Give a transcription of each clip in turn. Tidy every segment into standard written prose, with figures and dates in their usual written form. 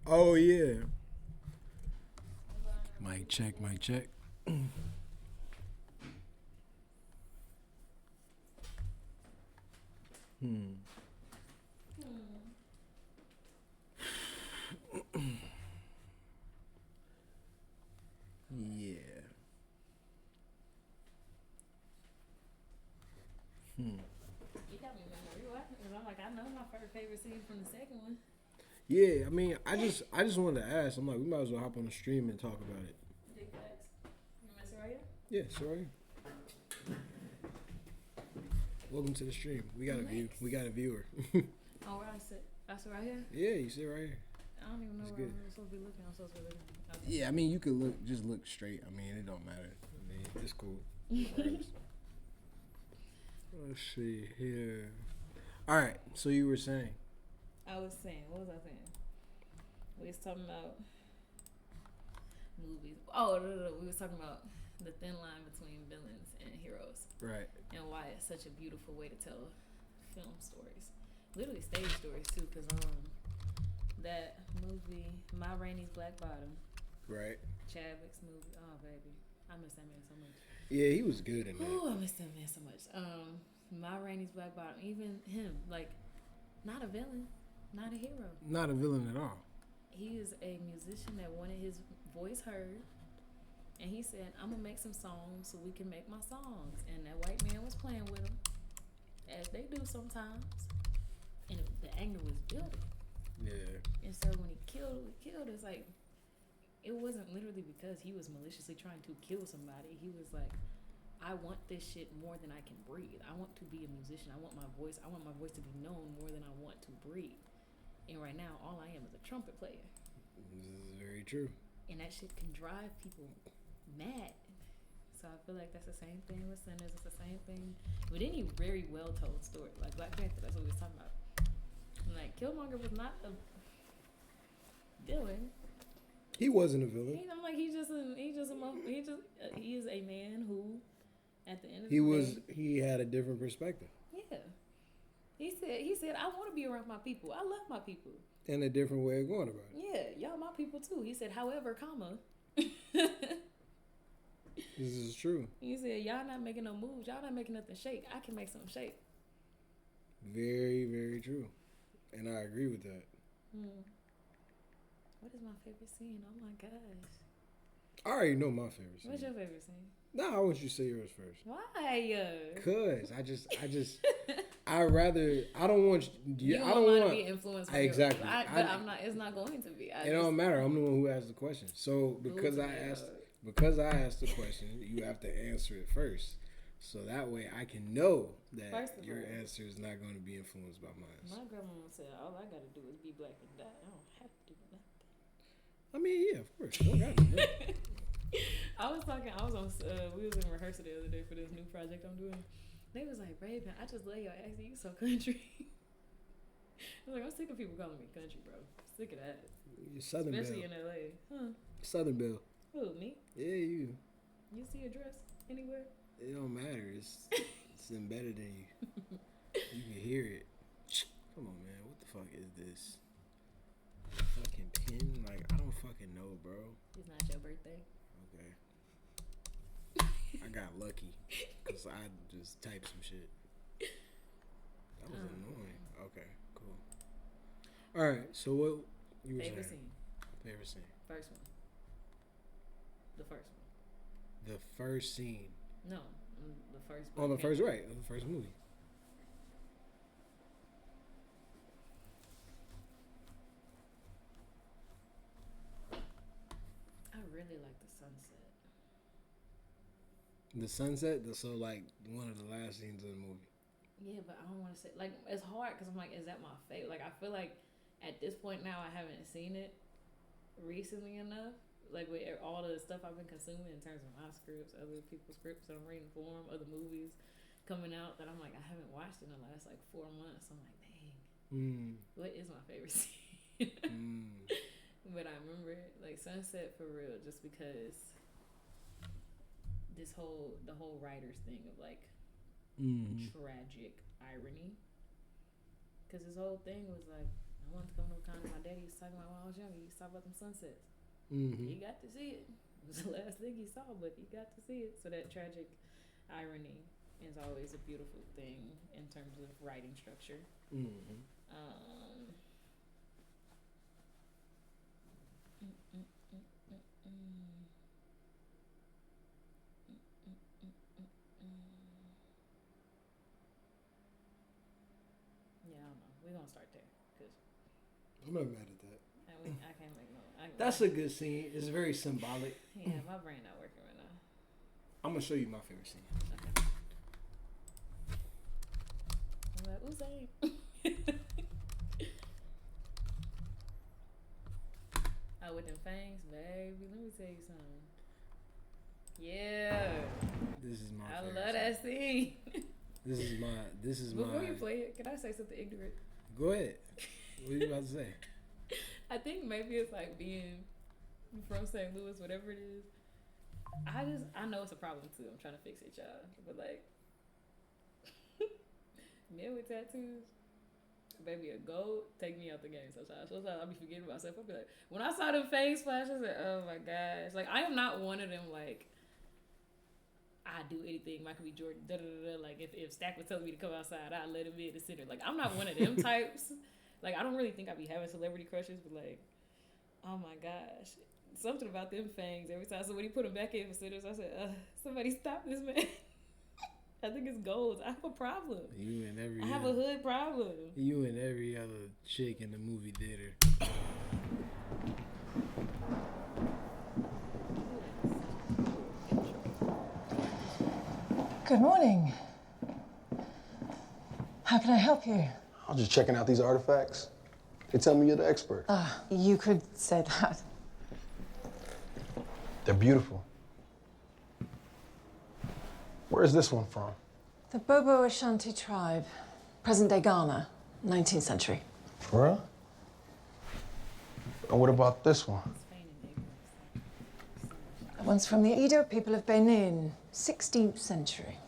Oh yeah. Mic check, mic check. Hmm. Yeah. Hmm. You got me rewatching because I'm like, I know my first favorite scene from the second one. Yeah, I mean, I just wanted to ask. I'm like, we might as well hop on the stream and talk about it. Big facts. You miss it right here? Yeah, sorry. Welcome to the stream. We got a view. We got a viewer. Oh, where I sit? I sit right here? Yeah, you sit right here. I don't even know It's where good. I'm supposed to be looking. I'm supposed to be looking. Okay. Yeah, I mean, you could just look straight. I mean, it don't matter. I mean, it's cool. Let's see here. All right. So you were saying? I was saying, what was I saying? We was talking about movies. Oh, no, we was talking about the thin line between villains and heroes. Right. And why it's such a beautiful way to tell film stories. Literally stage stories, too, because that movie, Ma Rainey's Black Bottom, Right. Chadwick's movie. Oh, baby. I miss that man so much. Yeah, he was good in that. Oh, I miss that man so much. Ma Rainey's Black Bottom, even him, like, not a villain, not a hero. Not a villain at all. He is a musician that wanted his voice heard, and he said, "I'm gonna make some songs so we can make my songs." And that white man was playing with him, as they do sometimes, and the anger was building. Yeah. And so when he killed, it's like it wasn't literally because he was maliciously trying to kill somebody. He was like, I want this shit more than I can breathe. I want to be a musician. I want my voice to be known more than I want to breathe. And right now, all I am is a trumpet player. This is very true. And that shit can drive people mad. So I feel like that's the same thing with Sinners. It's the same thing with any very well told story. Like Black Panther, that's what we was talking about. Like Killmonger was not a villain. He wasn't a villain. I'm like he is a man who, at the end of He the was. day, He had a different perspective yeah. He said I want to be around my people. I love my people. and a different way of going about it. Yeah, y'all my people too. He said, however, comma. This is true. He said, y'all not making no moves. Y'all not making nothing shake. I can make something shake. Very, very true, and I agree with that. What is my favorite scene? Oh my gosh. I already know my favorite scene. What's your favorite scene? No, I want you to say yours first. Why? Cause I don't want You I don't want want to be influenced by exactly. yours. But I'm not. It's not going to be. It don't matter. I'm the one who asked the question. So because I asked the question, you have to answer it first. So that way I can know that your answer is not going to be influenced by mine. My grandmama said, all I got to do is be black and die. I don't have to do nothing. I mean, yeah, of course. You don't got to. We was in rehearsal the other day for this new project I'm doing. They was like, Raven, I just love your accent. You so country. I was like, I'm sick of people calling me country, bro. Sick of that. You're Southern Especially Belle. in LA. Huh? Southern Belle. Who, me? Yeah, you. You see a dress anywhere? It don't matter. It's embedded in you. You can hear it. Come on, man. What the fuck is this? Fucking pin? Like, I don't fucking know, bro. It's not your birthday. Okay. I got lucky because I just typed some shit. That was annoying. Okay, cool. All right, so what you were Favorite saying? scene. Favorite scene. First one. The first one. The first scene. No, the first. Oh, the first, right. The first movie. I really like the sunset. The sunset, so like one of the last scenes of the movie. Yeah, but I don't want to say like it's hard because I'm like, is that my favorite? Like I feel like at this point now I haven't seen it recently enough. Like with all the stuff I've been consuming in terms of my scripts, other people's scripts that I'm reading for them, other movies coming out that I'm like I haven't watched in the last like 4 months. I'm like, dang, what is my favorite scene? But I remember it, like Sunset for real, just because the whole writer's thing of like tragic irony, because his whole thing was like, I wanted to go to Wakanda. My daddy used to talk about when I was younger. He used to talk about them sunsets. Mm-hmm. He got to see it. It was the last thing he saw, but he got to see it. So that tragic irony is always a beautiful thing in terms of writing structure. Mm-hmm. Yeah, I don't know. We're gonna start there because I'm not mad at that. I can't make no. That's a good scene. It's very symbolic. Yeah, my brain not working right now. I'm gonna show you my favorite scene. Okay. I'm like, Usain. Oh, with them fangs, baby. Let me tell you something. Yeah. This is my I favorite love that scene. This is my. Before you play it, can I say something ignorant? Go ahead. What are you about to say? I think maybe it's like being from St. Louis, whatever it is. I know it's a problem too. I'm trying to fix it, y'all. But like, men with tattoos, baby, a goat take me out the game sometimes. Sometimes I'll be forgetting myself. I'll be like, when I saw them face flashes, like, oh my gosh. Like, I am not one of them, like, I do anything, Michael B. Jordan, da da da da. Like, if Stack was telling me to come outside, I'd let him be in the center. Like, I'm not one of them types. Like, I don't really think I be having celebrity crushes, but like, oh my gosh. Something about them fangs every time. So when he put them back in for sitters, I said, somebody stop this man. I think it's gold. I have a problem. I have a hood problem. You and every other chick in the movie theater. Good morning. How can I help you? I was just checking out these artifacts. They tell me you're the expert. You could say that. They're beautiful. Where is this one from? The Bobo Ashanti tribe, present-day Ghana, 19th century. For real? And what about this one? That one's from the Edo people of Benin, 16th century.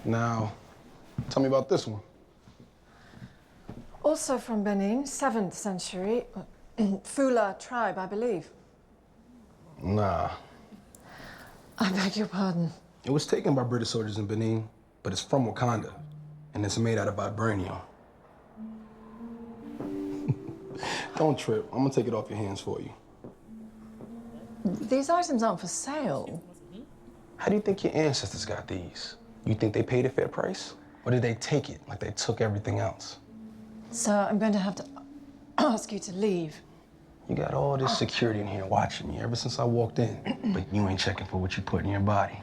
Now, tell me about this one. Also from Benin, 7th century. Fula tribe, I believe. Nah. I beg your pardon. It was taken by British soldiers in Benin, but it's from Wakanda, and it's made out of vibranium. Don't trip. I'm gonna take it off your hands for you. These items aren't for sale. How do you think your ancestors got these? You think they paid a fair price? Or did they take it like they took everything else? So I'm going to have to ask you to leave. You got all this security in here watching me ever since I walked in, but you ain't checking for what you put in your body.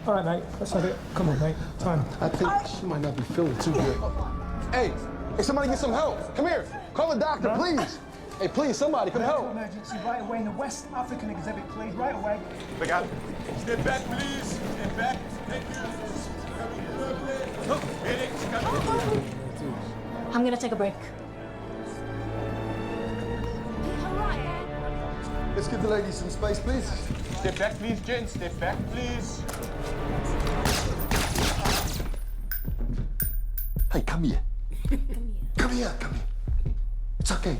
All right, mate, let's have it. Come on, mate, time. I think she might not be feeling too good. Hey, somebody get some help. Come here. Call the doctor, please. Hey, please, somebody, come help. Emergency right away in the West African exhibit, please, right away. Look out. Step back, please. Step back. Thank you. Look, Eriq, come. I'm gonna take a break. Let's give the lady some space, please. Step back, please, gents. Step back, please. Hey, come here. Come here. It's okay.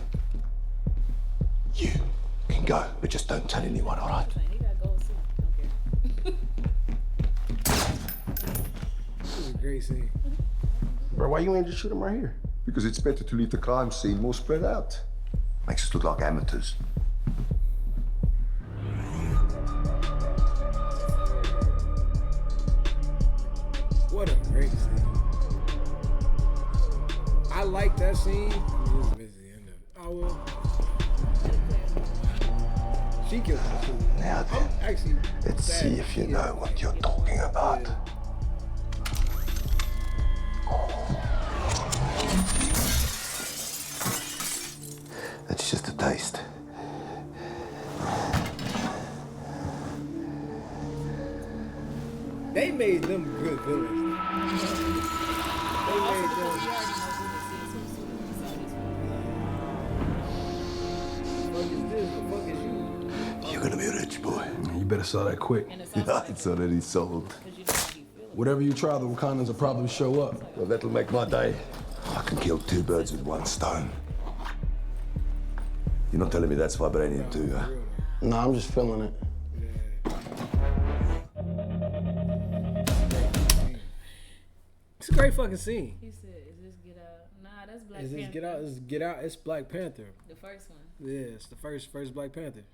You can go, but just don't tell anyone, all right? He got gold too. Don't care. This is a great scene. Bro, why you ain't just shoot him right here? Because it's better to leave the crime scene more spread out. Makes us look like amateurs. What a great scene. I like that scene. This is the end of it. I will. She killed that too. Now then, Actually, let's see if you know what you're talking about. That's just a taste. They made them good villains. They made them. What is this? The fuck is you? You're gonna be rich, boy. You better sell that quick. And it's Yeah, it's already sold. because you know how he feel Whatever you try, the Wakandans will probably show up. Well, that'll make my day. I can kill 2 birds with 1 stone. You're not telling me that's vibranium too, huh? Nah, I'm just feeling it. It's a great fucking scene. He said, "Is this Get Out?" Nah, that's Black Is Panther. this Get Out? This is Get Out. It's Black Panther. The first one. Yeah, it's the first Black Panther.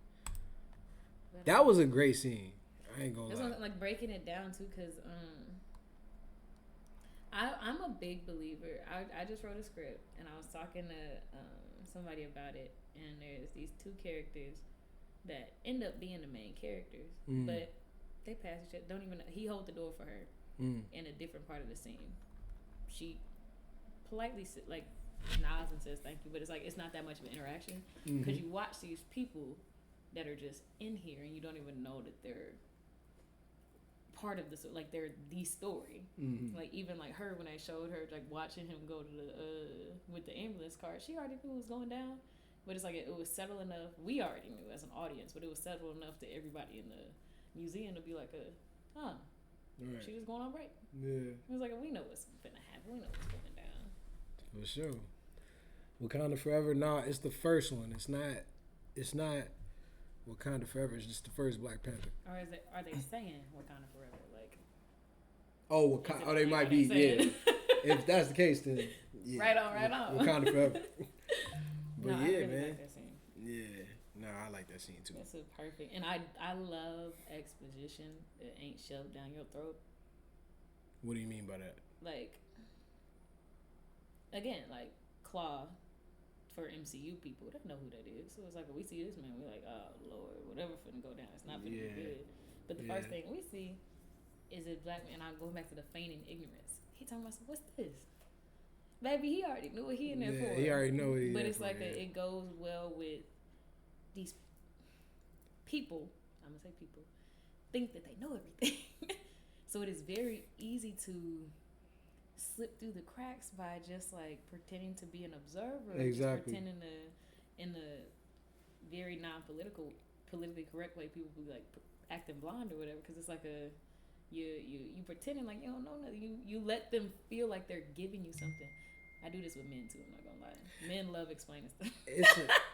That was a great scene. I ain't gonna That's lie. what, like breaking it down too, cause I'm a big believer. I just wrote a script and I was talking to somebody about it, and there's these 2 characters that end up being the main characters, but they pass each other. Don't even know. He hold the door for her in a different part of the scene. She politely like nods and says thank you, but it's like it's not that much of an interaction because you watch these people that are just in here and you don't even know that they're part of this, like they're the story. Like even like her, when I showed her like watching him go to the with the ambulance car, she already knew what was going down, but it's like it was subtle enough. We already knew as an audience, but it was subtle enough to everybody in the museum to be like right. She was going on break. Yeah, it was like we know what's gonna happen, we know what's going down for sure. Wakanda Forever. Nah, it's the first one. It's not Wakanda Forever. It's just the first Black Panther. Or is it? Are they saying Wakanda Forever? Like, oh, Wakanda. Oh, they might be. Yeah. If that's the case, then yeah. Right on. Wakanda Forever. But no, yeah, I really man. like that scene. Yeah. No, I like that scene too. That's perfect, and I love exposition that ain't shoved down your throat. What do you mean by that? Like, again, like Claw. For MCU people, they know who that is. So it's like when we see this man, we're like, oh Lord, whatever finna go down, it's not finna be good. But the first thing we see is a black man. I'm going back to the feigning ignorance. He talking about, what's this? Baby, he already knew what he in there for. He already know what he. But it's like it goes well with these people. I'm gonna say people think that they know everything. So it is very easy to slip through the cracks by just like pretending to be an observer, exactly. just pretending to, in the very politically correct way, people be like acting blind or whatever, because it's like you pretending like you don't know nothing. You let them feel like they're giving you something. I do this with men too. I'm not gonna lie. Men love explaining stuff.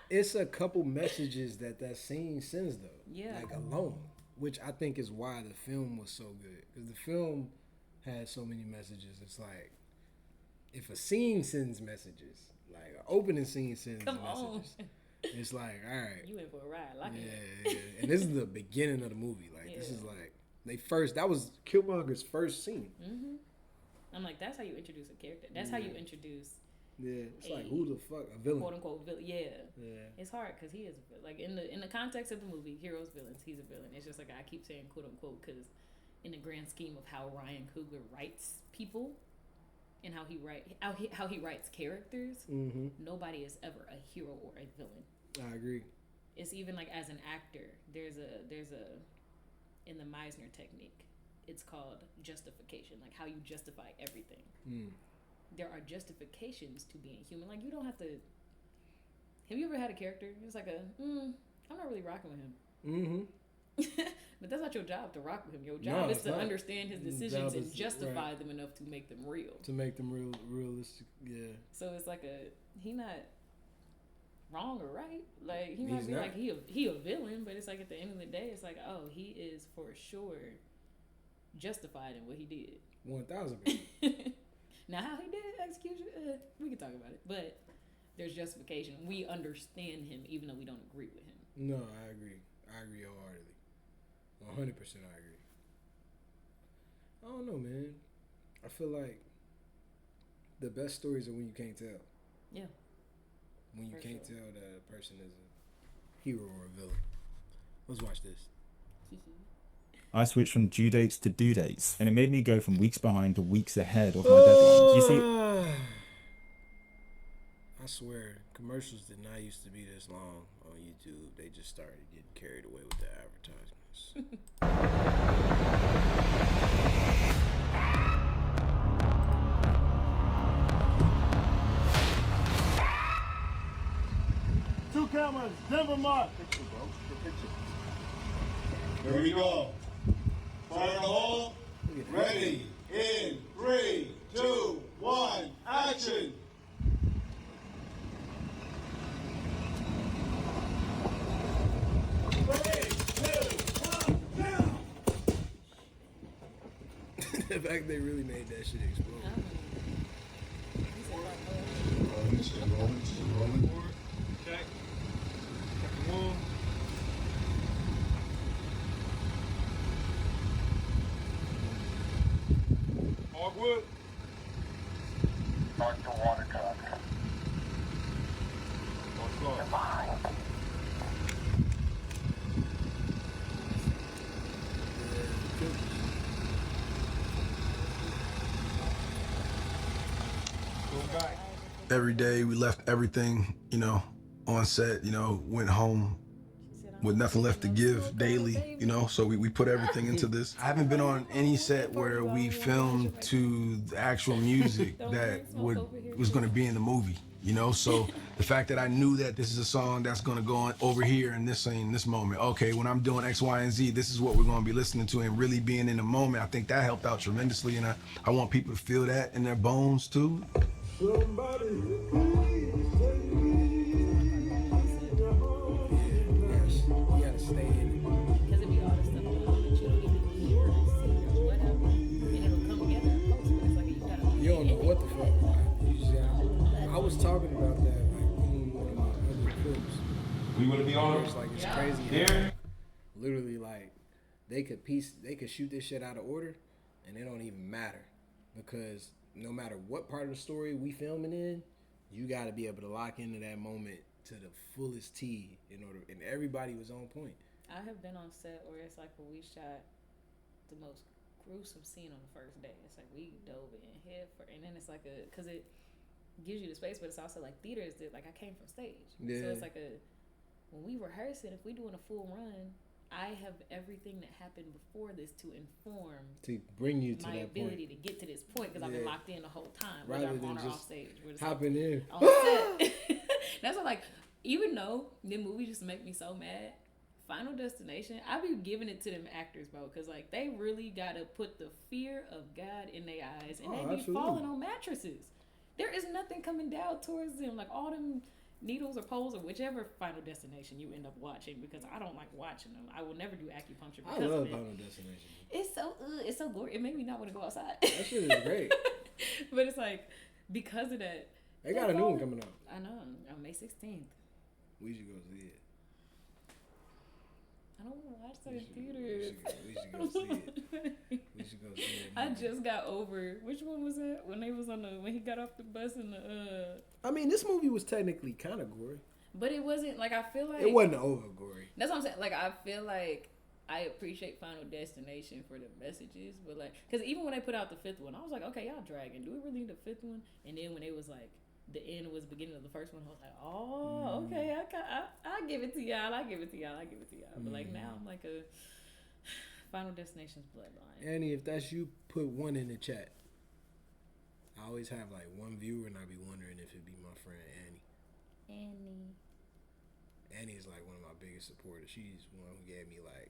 It's a couple messages that scene sends though. Yeah. Like alone, which I think is why the film was so good, because the film has so many messages. It's like if a scene sends messages, like an opening scene sends messages. It's like, all right, you in for a ride, like yeah. And this is the beginning of the movie. Like this is like that was Killmonger's first scene. I'm like, that's how you introduce a character. That's how you introduce. Yeah, it's like who the fuck a villain, quote unquote villain. Yeah. It's hard because he is like in the context of the movie, heroes, villains. He's a villain. It's just like I keep saying quote unquote because in the grand scheme of how Ryan Coogler writes people and how he writes characters, nobody is ever a hero or a villain. I agree. It's even like as an actor, there's a in the Meisner technique, it's called justification, like how you justify everything. There are justifications to being human. Like you don't have to. Have you ever had a character? It's like I'm not really rocking with him. But that's not your job to rock with him. Your job is to understand his decisions and justify them enough to make them real. To make them realistic, yeah. So it's like he not wrong or right. Like he might be like he a villain, but it's like at the end of the day, it's like he is for sure justified in what he did. 1,000%. Now how he did execution, we can talk about it, but there's justification. We understand him even though we don't agree with him. No, I agree wholeheartedly. 100% I agree. I don't know, man. I feel like the best stories are when you can't tell. Yeah. When you can't tell that a person is a hero or a villain. Let's watch this. I switched from due dates to due dates, and it made me go from weeks behind to weeks ahead of my deadline. You see, I swear, commercials did not used to be this long on YouTube. They just started getting carried away with the advertisements. Two cameras, Denver mark. Picture, bro. Picture. Here we go. Fire in the hole. Ready. The fact they really made that shit explode. Check. Check the wall. Hardwood. Start the water truck. Every day we left everything, on set, went home with nothing left to give daily, so we put everything into this. I haven't been on any set where we filmed to the actual music that was going to be in the movie, so the fact that I knew that this is a song that's going to go on over here in this scene, this moment. Okay, when I'm doing X, Y, and Z, this is what we're going to be listening to, and really being in the moment. I think that helped out tremendously, and I want people to feel that in their bones too. Somebody please take me. You gotta stay in it. Because it be all this stuff that you don't even hear or see or whatever. And it'll come together in post, but it's like you gotta. You don't know what the fuck. You just gotta, I was talking about that in one of my other clips. We want to be on It's like it's crazy. there. Literally, like they could shoot this shit out of order, and it don't even matter because no matter what part of the story we filming in, you got to be able to lock into that moment to the fullest T and everybody was on point. I have been on set where it's like when we shot the most gruesome scene on the first day. It's like we dove in head first, and then it's like because it gives you the space, but it's also like theater is like I came from stage, Yeah. so it's like when we rehearse it, if we doing a full run, I have everything that happened before this to inform To bring you to my that ability point. to get to this point because I've been locked in the whole time, Rather whether I'm than on or just off stage. We're just hopping in. on set. That's what, like, even though the movie just make me so mad, Final Destination, I be giving it to them actors, bro, because like they really gotta put the fear of God in their eyes, and they be absolutely. falling on mattresses. There is nothing coming down towards them, like all them needles or poles or whichever Final Destination you end up watching, because I don't like watching them. I will never do acupuncture because I love of it. Final Destination. It's so gory. It made me not want to go outside. That shit is great. But it's like because of that. They got a new one coming out. I know, on May 16th. We should go see it. I don't want to watch that in theaters. We should go see it. We should go see it. I just got over which one was that when they was on when he got off the bus and I mean, this movie was technically kind of gory. but it wasn't like I feel like It wasn't over gory. That's what I'm saying. Like I feel like I appreciate Final Destination for the messages, but like because even when they put out the fifth one, I was like, okay, y'all dragging. Do we really need a fifth one? And then when it was like the end was the beginning of the first one, I was like, oh, okay, I give it to y'all. I give it to y'all. But like now I'm like a Final Destination's Bloodline. Annie, if that's you, put one in the chat. I always have like one viewer, and I be wondering if it'd be my friend Annie. Annie's like one of my biggest supporters. She's one who gave me like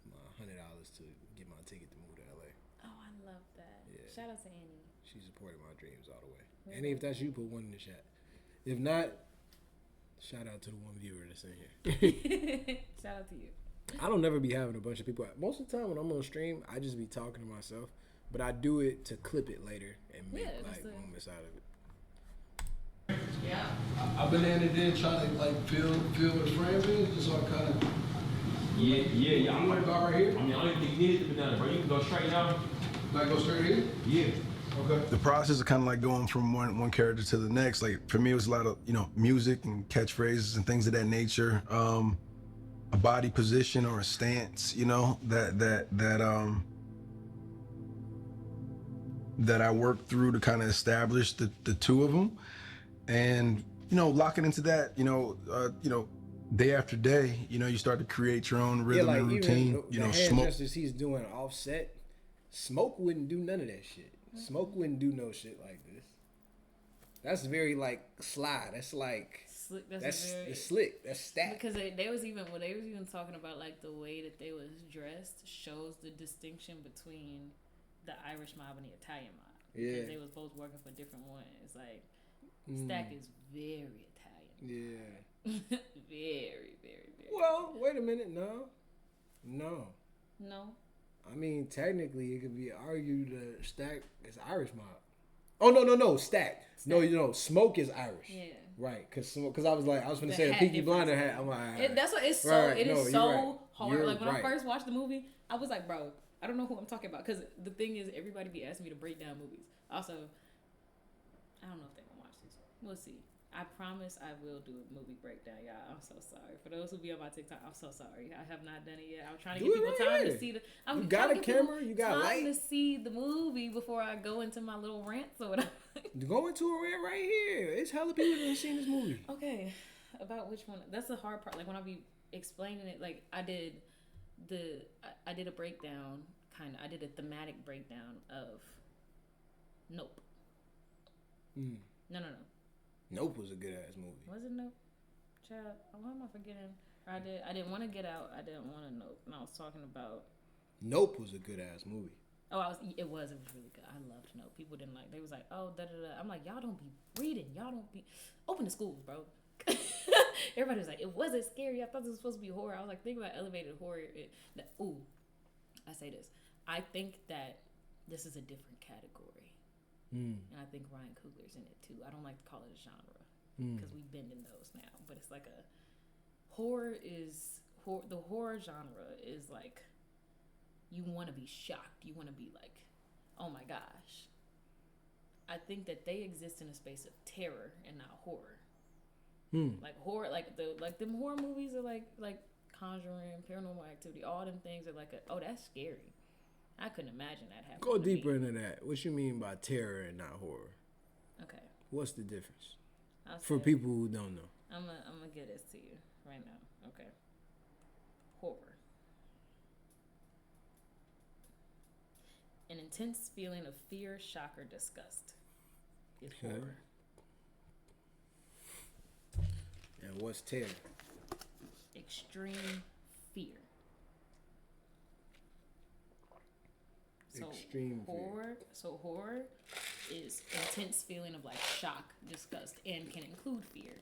my $100 to get my ticket to move to LA. Oh, I love that. Yeah. Shout out to Annie. She supported my dreams all the way. Annie, if that's you, put one in the chat. If not, shout out to the one viewer that's in here. Shout out to you. I don't never be having a bunch of people. Most of the time when I'm on stream, I just be talking to myself. But I do it to clip it later and make moments out of it. Yeah. I've been in and then trying to like feel what the frame is, just so I kind of. Yeah. I'm gonna go right here. I mean, I don't even think you need it to be done, bro. You can go straight down. Like go straight here. Yeah. Okay. The process of kind of like going from one character to the next. Like for me, it was a lot of music and catchphrases and things of that nature. A body position or a stance, that I worked through to kind of establish the two of them, and locking into that, day after day, you start to create your own rhythm and routine. The hand gestures he's doing offset, Smoke wouldn't do none of that shit. Smoke wouldn't do no shit like this. That's very like sly. That's like Slick. that's slick. That's stat. Because they was even talking about like the way that they was dressed shows the distinction between the Irish mob and the Italian mob. Yeah. Because they was both working for different ones. Like Stack is very Italian. Yeah. Very, very, very. Well, wait a minute. No. No. I mean, technically, it could be argued that Stack is Irish mob. Oh no, Stack. No, Smoke is Irish. Yeah. Right, because I was going to say a hat Peaky difference. Blinder hat. I'm like, That's what it's so. right, It is no, so you're right. hard. You're Like when right. I first watched the movie, I was like, bro, I don't know who I'm talking about. Because the thing is, everybody be asking me to break down movies. Also, I don't know if they're gonna watch this. We'll see. I promise I will do a movie breakdown, y'all. I'm so sorry. For those who be on my TikTok, I'm so sorry. I have not done it yet. I'm trying to give people time to see the. You got a camera? You got time light? to see the movie before I go into my little rants or whatever. Go into a rant right here. It's hella people that have seen this movie. Okay, about which one? That's the hard part. Like when I be explaining it, like I did a breakdown, kind of. I did a thematic breakdown of Nope. No. Nope was a good ass movie. Was it Nope? Child, why am I forgetting? I didn't want to Get Out. I didn't want to Nope. And I was talking about. Nope was a good ass movie. Oh, it was really good. I loved Nope. People didn't like. They was like, oh, da da da. I'm like, y'all don't be reading. Y'all don't be open the schools, bro. Everybody was like, it wasn't scary. I thought this was supposed to be horror. I was like, think about elevated horror. I say this. I think that this is a different category. And I think Ryan Coogler's in it too. I don't like to call it a genre because we bend in those now. But it's like the horror genre is like, you want to be shocked. You want to be like, oh my gosh. I think that they exist in a space of terror and not horror. Like horror, like them horror movies are like Conjuring, Paranormal Activity, all them things are like, oh, that's scary. I couldn't imagine that happening. Go deeper into that. What you mean by terror and not horror? Okay. What's the difference? For people who don't know. I'm gonna get this to you right now. Okay. Horror. An intense feeling of fear, shock, or disgust is horror. And what's terror? Extreme fear. So Extreme horror. fear. So horror is intense feeling of like shock, disgust, and can include fear.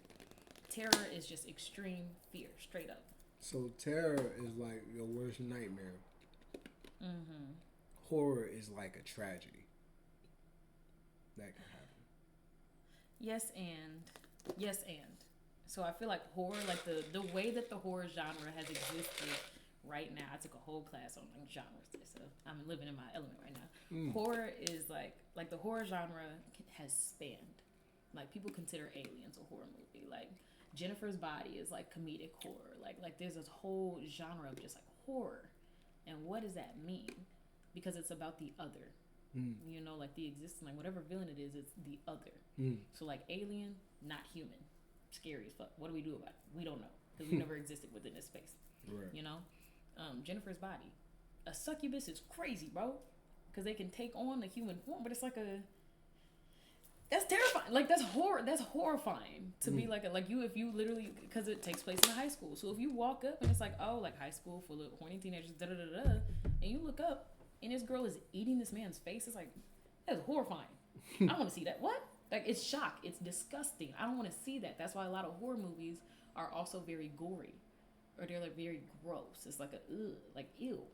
Terror is just extreme fear, straight up. So terror is like your worst nightmare. Horror is like a tragedy. That can happen. Yes, and. So I feel like horror, like the way that the horror genre has existed right now. I took a whole class on like genres, so I'm living in my element right now. Horror is like the horror genre has spanned. Like people consider Aliens a horror movie. Like Jennifer's Body is like comedic horror. Like there's this whole genre of just like horror, and what does that mean? Because it's about the other. You know, like the existence, like whatever villain it is, it's the other. So like Alien, not human, scary as fuck. What do we do about it? We don't know because we never existed within this space. Right. You know, Jennifer's Body, a succubus is crazy, bro, because they can take on the human form, but it's like that's terrifying. Like that's horror. That's horrifying to be like if you literally, because it takes place in a high school. So if you walk up and it's like, oh, like high school full of horny teenagers, da da da da, and you look up and this girl is eating this man's face, it's like, that's horrifying. I don't want to see that. What? Like it's shock. It's disgusting. I don't want to see that. That's why a lot of horror movies are also very gory, or they're like very gross. It's like like ew.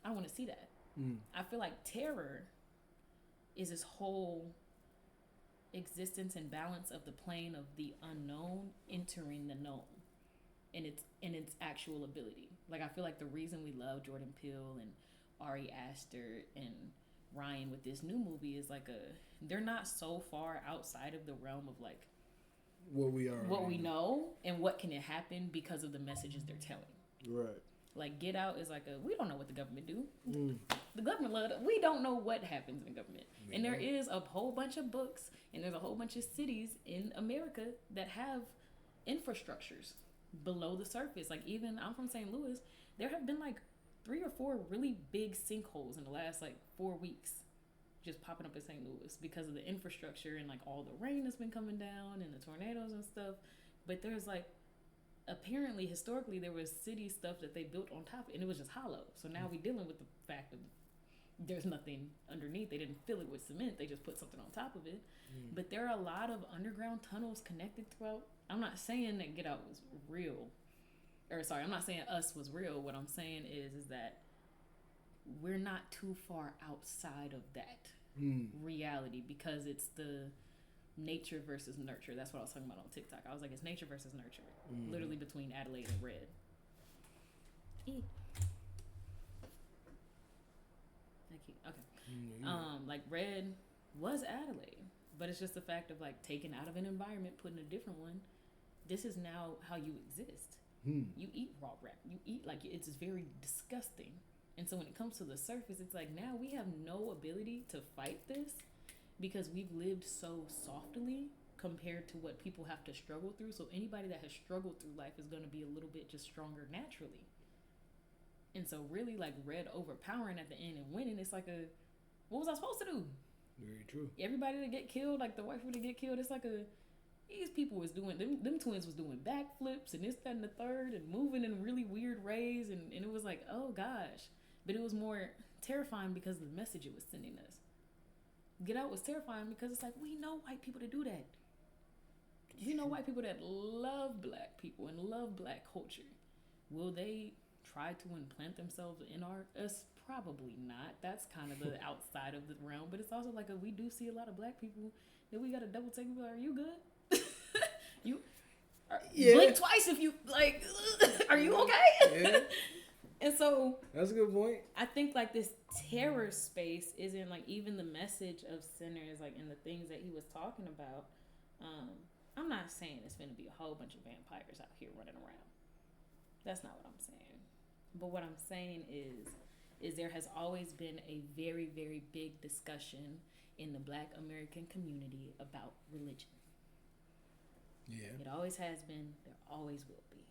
I don't want to see that. I feel like terror is this whole existence and balance of the plane of the unknown entering the known, and its actual ability. Like I feel like the reason we love Jordan Peele and Ari Aster and Ryan with this new movie is like they're not so far outside of the realm of like what we know and what can it happen because of the messages they're telling. Right. Like Get Out is like we don't know what the government do. The government we don't know what happens in the government. And there is a whole bunch of books and there's a whole bunch of cities in America that have infrastructures below the surface. Like even I'm from St. Louis, there have been like 3 or 4 really big sinkholes in the last like 4 weeks just popping up in St. Louis because of the infrastructure and like all the rain that's been coming down and the tornadoes and stuff. But there's like, apparently historically there was city stuff that they built on top and it was just hollow. So now we're dealing with the fact that there's nothing underneath. They didn't fill it with cement. They just put something on top of it. But there are a lot of underground tunnels connected throughout. I'm not saying that Get Out was real. Or sorry, I'm not saying Us was real. What I'm saying is that we're not too far outside of that reality, because it's the nature versus nurture. That's what I was talking about on TikTok. I was like, it's nature versus nurture, literally between Adelaide and Red. Okay. Like Red was Adelaide, but it's just the fact of like taking out of an environment, putting a different one. This is now how you exist. You eat raw rat. You eat like it's very disgusting. And so when it comes to the surface, it's like now we have no ability to fight this because we've lived so softly compared to what people have to struggle through. So anybody that has struggled through life is going to be a little bit just stronger naturally. And so really like Red overpowering at the end and winning, it's like a, what was I supposed to do? Very true. Everybody to get killed, like the wife to get killed, it's like a, these people was doing, them twins was doing backflips and this, that, and the third and moving in really weird ways. And it was like, oh gosh. But it was more terrifying because of the message it was sending us. Get Out was terrifying because it's like, we know white people to do that. We know white people that love black people and love black culture. Will they try to implant themselves in us? Probably not. That's kind of the outside of the realm. But it's also like we do see a lot of black people that we got to double take. Are you good? Blink twice if you like. Are you okay? Yeah. And so that's a good point. I think like this terror space isn't like even the message of Sinners, like in the things that he was talking about. I'm not saying it's going to be a whole bunch of vampires out here running around. That's not what I'm saying. But what I'm saying is there has always been a very, very big discussion in the Black American community about religion. Yeah. It always has been. There always will be.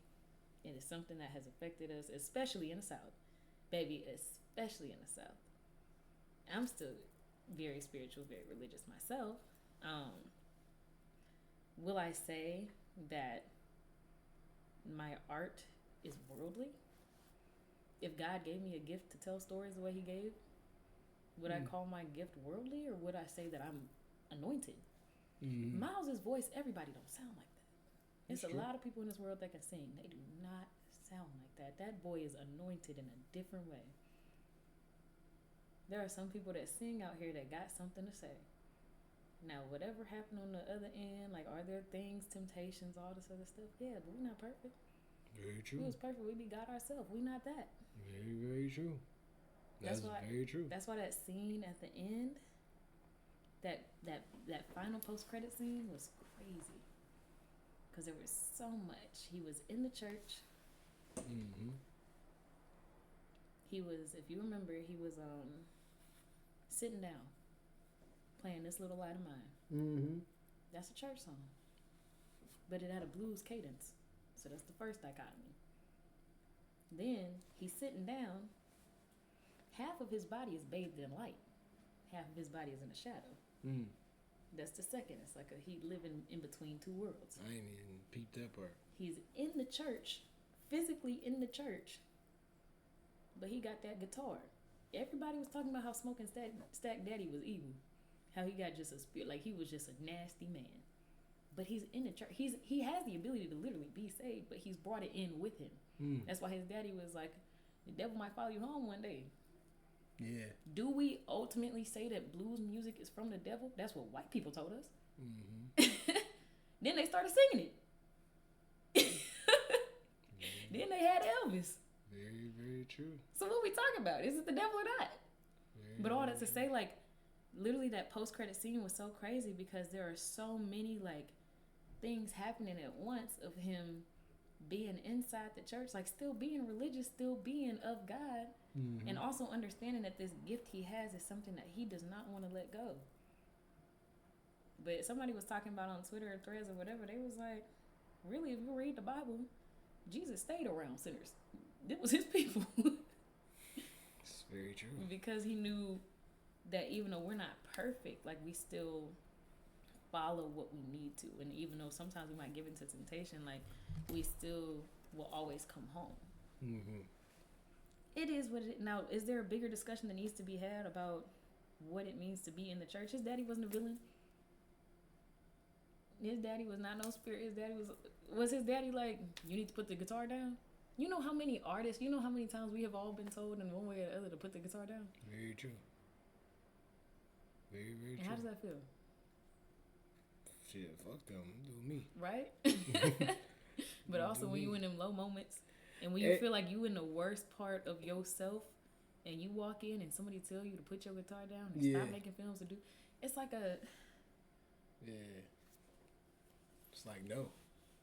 It is something that has affected us, especially in the South. Baby, especially in the South. I'm still very spiritual, very religious myself. Will I say that my art is worldly? If God gave me a gift to tell stories the way he gave, would I call my gift worldly, or would I say that I'm anointed? Miles's voice, everybody don't sound like that. There's a lot of people in this world that can sing. They do not sound like that. That boy is anointed in a different way. There are some people that sing out here that got something to say. Now, whatever happened on the other end, like, are there things, temptations, all this other stuff? Yeah, but we're not perfect. Very true. If we was perfect, we'd be God ourselves. We not that. Very, very true. That's very true. That's why that scene at the end, that final post-credit scene was crazy. Because there was so much. He was in the church. He was, if you remember, he was sitting down, playing This Little Light of Mine. That's a church song. But it had a blues cadence. So that's the first dichotomy. Then he's sitting down. Half of his body is bathed in light. Half of his body is in the shadow. That's the second. It's like he living in between two worlds. I ain't even peeped that part. He's in the church, physically in the church, but he got that guitar. Everybody was talking about how Smoking Stack Daddy was evil. How he got just a spirit, like he was just a nasty man. But he's in the church. He has the ability to literally be saved, but he's brought it in with him. That's why his daddy was like, the devil might follow you home one day. Yeah. Do we ultimately say that blues music is from the devil? That's what white people told us. Then they started singing it. Then they had Elvis. Very, very true. So what we talking about? Is it the devil or not? But all that to say, like, literally that post-credit scene was so crazy because there are so many, like, things happening at once of him being inside the church, like still being religious, still being of God, and also understanding that this gift he has is something that he does not want to let go. But somebody was talking about on Twitter or Threads or whatever, they was like, really, if you read the Bible, Jesus stayed around sinners. It was his people. It's very true. Because he knew that even though we're not perfect, like we still follow what we need to. And even though sometimes we might give into temptation, like we still will always come home. It is what it is. Now, is there a bigger discussion that needs to be had about what it means to be in the church? His daddy wasn't a villain. His daddy was not no spirit. His daddy was his daddy like, you need to put the guitar down? You know how many artists, you know how many times we have all been told in one way or the other to put the guitar down? Very true. Very, very And true. how does that feel? Shit, fuck them. Do me. Right? But also when you in them low moments and when you feel like you in the worst part of yourself and you walk in and somebody tell you to put your guitar down and stop making films to do, it's like a... Yeah. It's like, no.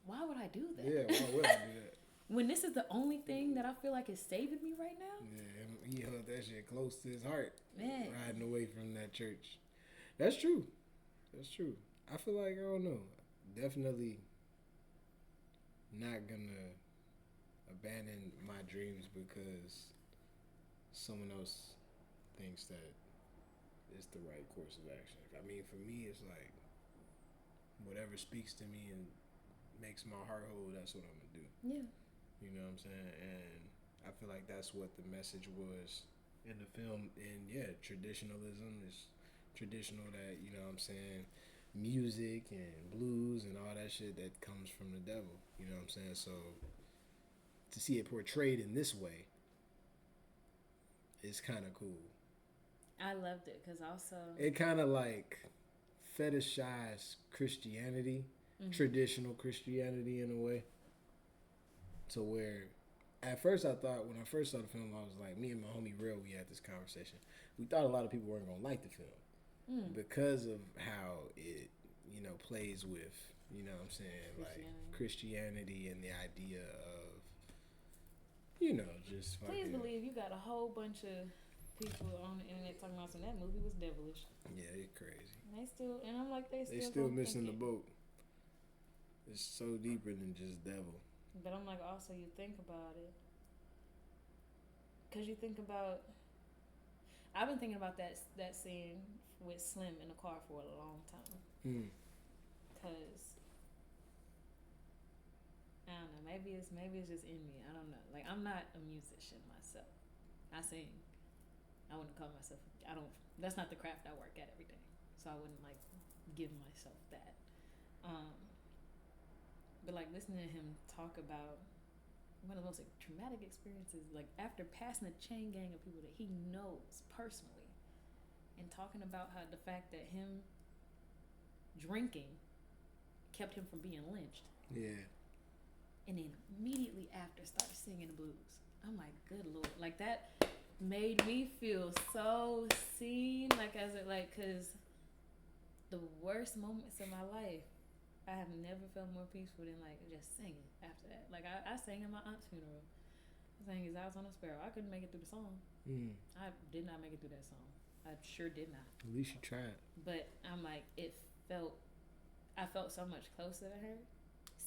Why would I do that? Yeah, why would I do that? When this is the only thing that I feel like is saving me right now? Yeah, he held that shit close to his heart. Man. Riding away from that church. That's true. That's true. I feel like, I don't know. Definitely not gonna abandon my dreams because someone else thinks that it's the right course of action. I mean, for me, it's like whatever speaks to me and makes my heart whole, that's what I'm gonna do. Yeah. You know what I'm saying? And I feel like that's what the message was in the film. And yeah, traditionalism is traditional, that, you know what I'm saying, music and blues and all that shit that comes from the devil. You know what I'm saying? So to see it portrayed in this way is kind of cool. I loved it because also... It kind of like fetishize Christianity, traditional Christianity in a way. To where, at first I thought, when I first saw the film, I was like, me and my homie Real, we had this conversation. We thought a lot of people weren't going to like the film because of how it, you know, plays with, you know what I'm saying, like Christianity and the idea of, you know, just fucking... Please believe you got a whole bunch of people on the internet talking about that movie was devilish. Yeah, it's crazy. And they still, and I'm like, they still missing the boat. It's so deeper than just devil. But I'm like, also, you think about it. Because you think about... I've been thinking about that scene with Slim in the car for a long time. Because... I don't know. Maybe it's just in me. I don't know. Like, I'm not a musician myself. I sing. I wouldn't call myself... That's not the craft I work at every day. So I wouldn't, like, give myself that. But like listening to him talk about one of the most like, traumatic experiences, like after passing a chain gang of people that he knows personally, and talking about how the fact that him drinking kept him from being lynched. Yeah. And then immediately after started singing the blues. I'm like, good Lord. Like that made me feel so seen, like as it like, cause the worst moments of my life, I have never felt more peaceful than like just singing after that. Like I sang at my aunt's funeral. I sang His Eyes on a Sparrow. I couldn't make it through the song. I did not make it through that song. I sure did not. At least you tried. But I'm like, I felt so much closer to her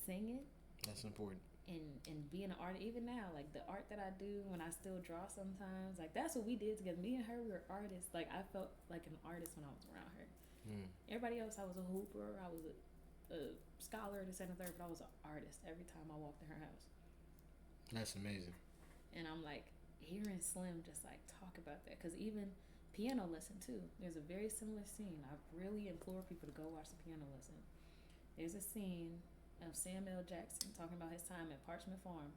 singing. That's important. And being an artist, even now, like the art that I do when I still draw sometimes, like that's what we did together. Me and her, we were artists. Like I felt like an artist when I was around her. Everybody else, I was a hooper. I was a scholar, this and the third, but I was an artist every time I walked in her house. That's amazing. And I'm like, hearing Slim just like talk about that, because even piano lesson too, there's a very similar scene. I really implore people to go watch the piano lesson. There's a scene of Samuel Jackson talking about his time at Parchment Farm,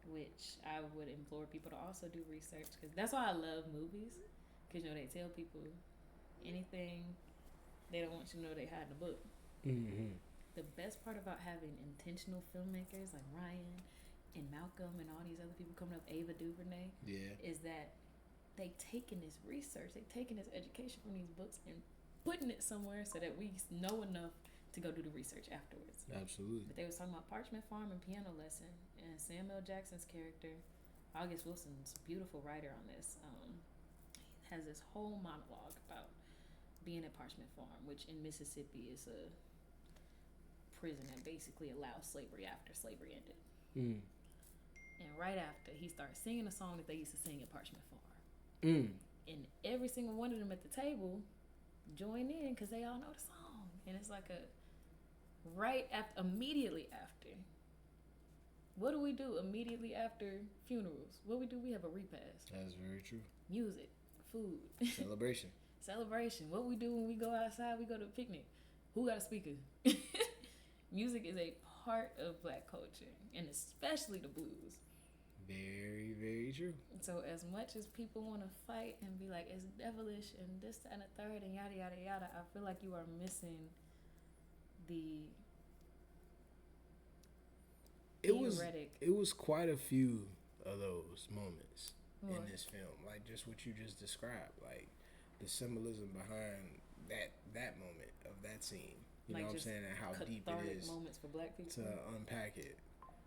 which I would implore people to also do research, because that's why I love movies, because you know they tell people anything they don't want you to know, they hide in the book. The best part about having intentional filmmakers like Ryan and Malcolm and all these other people coming up, Ava DuVernay, is that they taking this research, they taking this education from these books and putting it somewhere so that we know enough to go do the research afterwards. Absolutely. But they was talking about Parchment Farm and piano lesson, and Samuel Jackson's character, August Wilson's beautiful writer on this, has this whole monologue about being at Parchment Farm, which in Mississippi is a prison that basically allows slavery after slavery ended. And right after, he started singing a song that they used to sing at Parchment Farm. And every single one of them at the table joined in because they all know the song. And it's like immediately after. What do we do immediately after funerals? What we do? We have a repast. That's very true. Music, food. Celebration. Celebration. What we do when we go outside, we go to a picnic. Who got a speaker? Music is a part of Black culture, and especially the blues. Very, very true. So as much as people want to fight and be like, it's devilish and this, that, and the third, and yada, yada, yada, I feel like you are missing the it was quite a few of those moments in this film, like just what you just described, like the symbolism behind that moment of that scene. You know what I'm saying, and how deep it is moments for Black people to unpack it.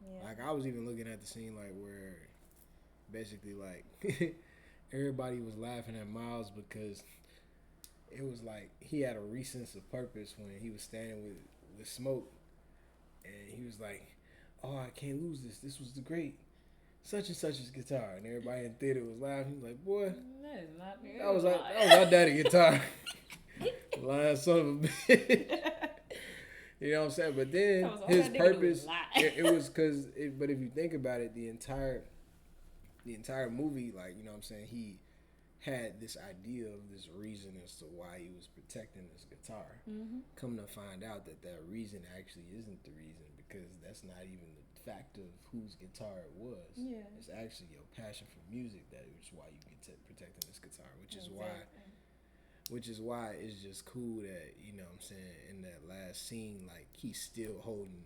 Yeah. Like I was even looking at the scene like where basically like everybody was laughing at Miles because it was like he had a real sense of purpose when he was standing with Smoke, and he was like, "Oh, I can't lose this. This was the great such and such's guitar," and everybody in the theater was laughing. He was like, "Boy, that is not me. That was our daddy guitar." Lying son of a bitch. You know what I'm saying? But then his purpose, it was because, but if you think about it, the entire movie, like, you know what I'm saying, he had this idea of this reason as to why he was protecting this guitar. Mm-hmm. Come to find out that reason actually isn't the reason, because that's not even the fact of whose guitar it was. Yeah. It's actually your passion for music that is why you protecting this guitar, which is why it's just cool that, you know what I'm saying, in that last scene, like, he's still holding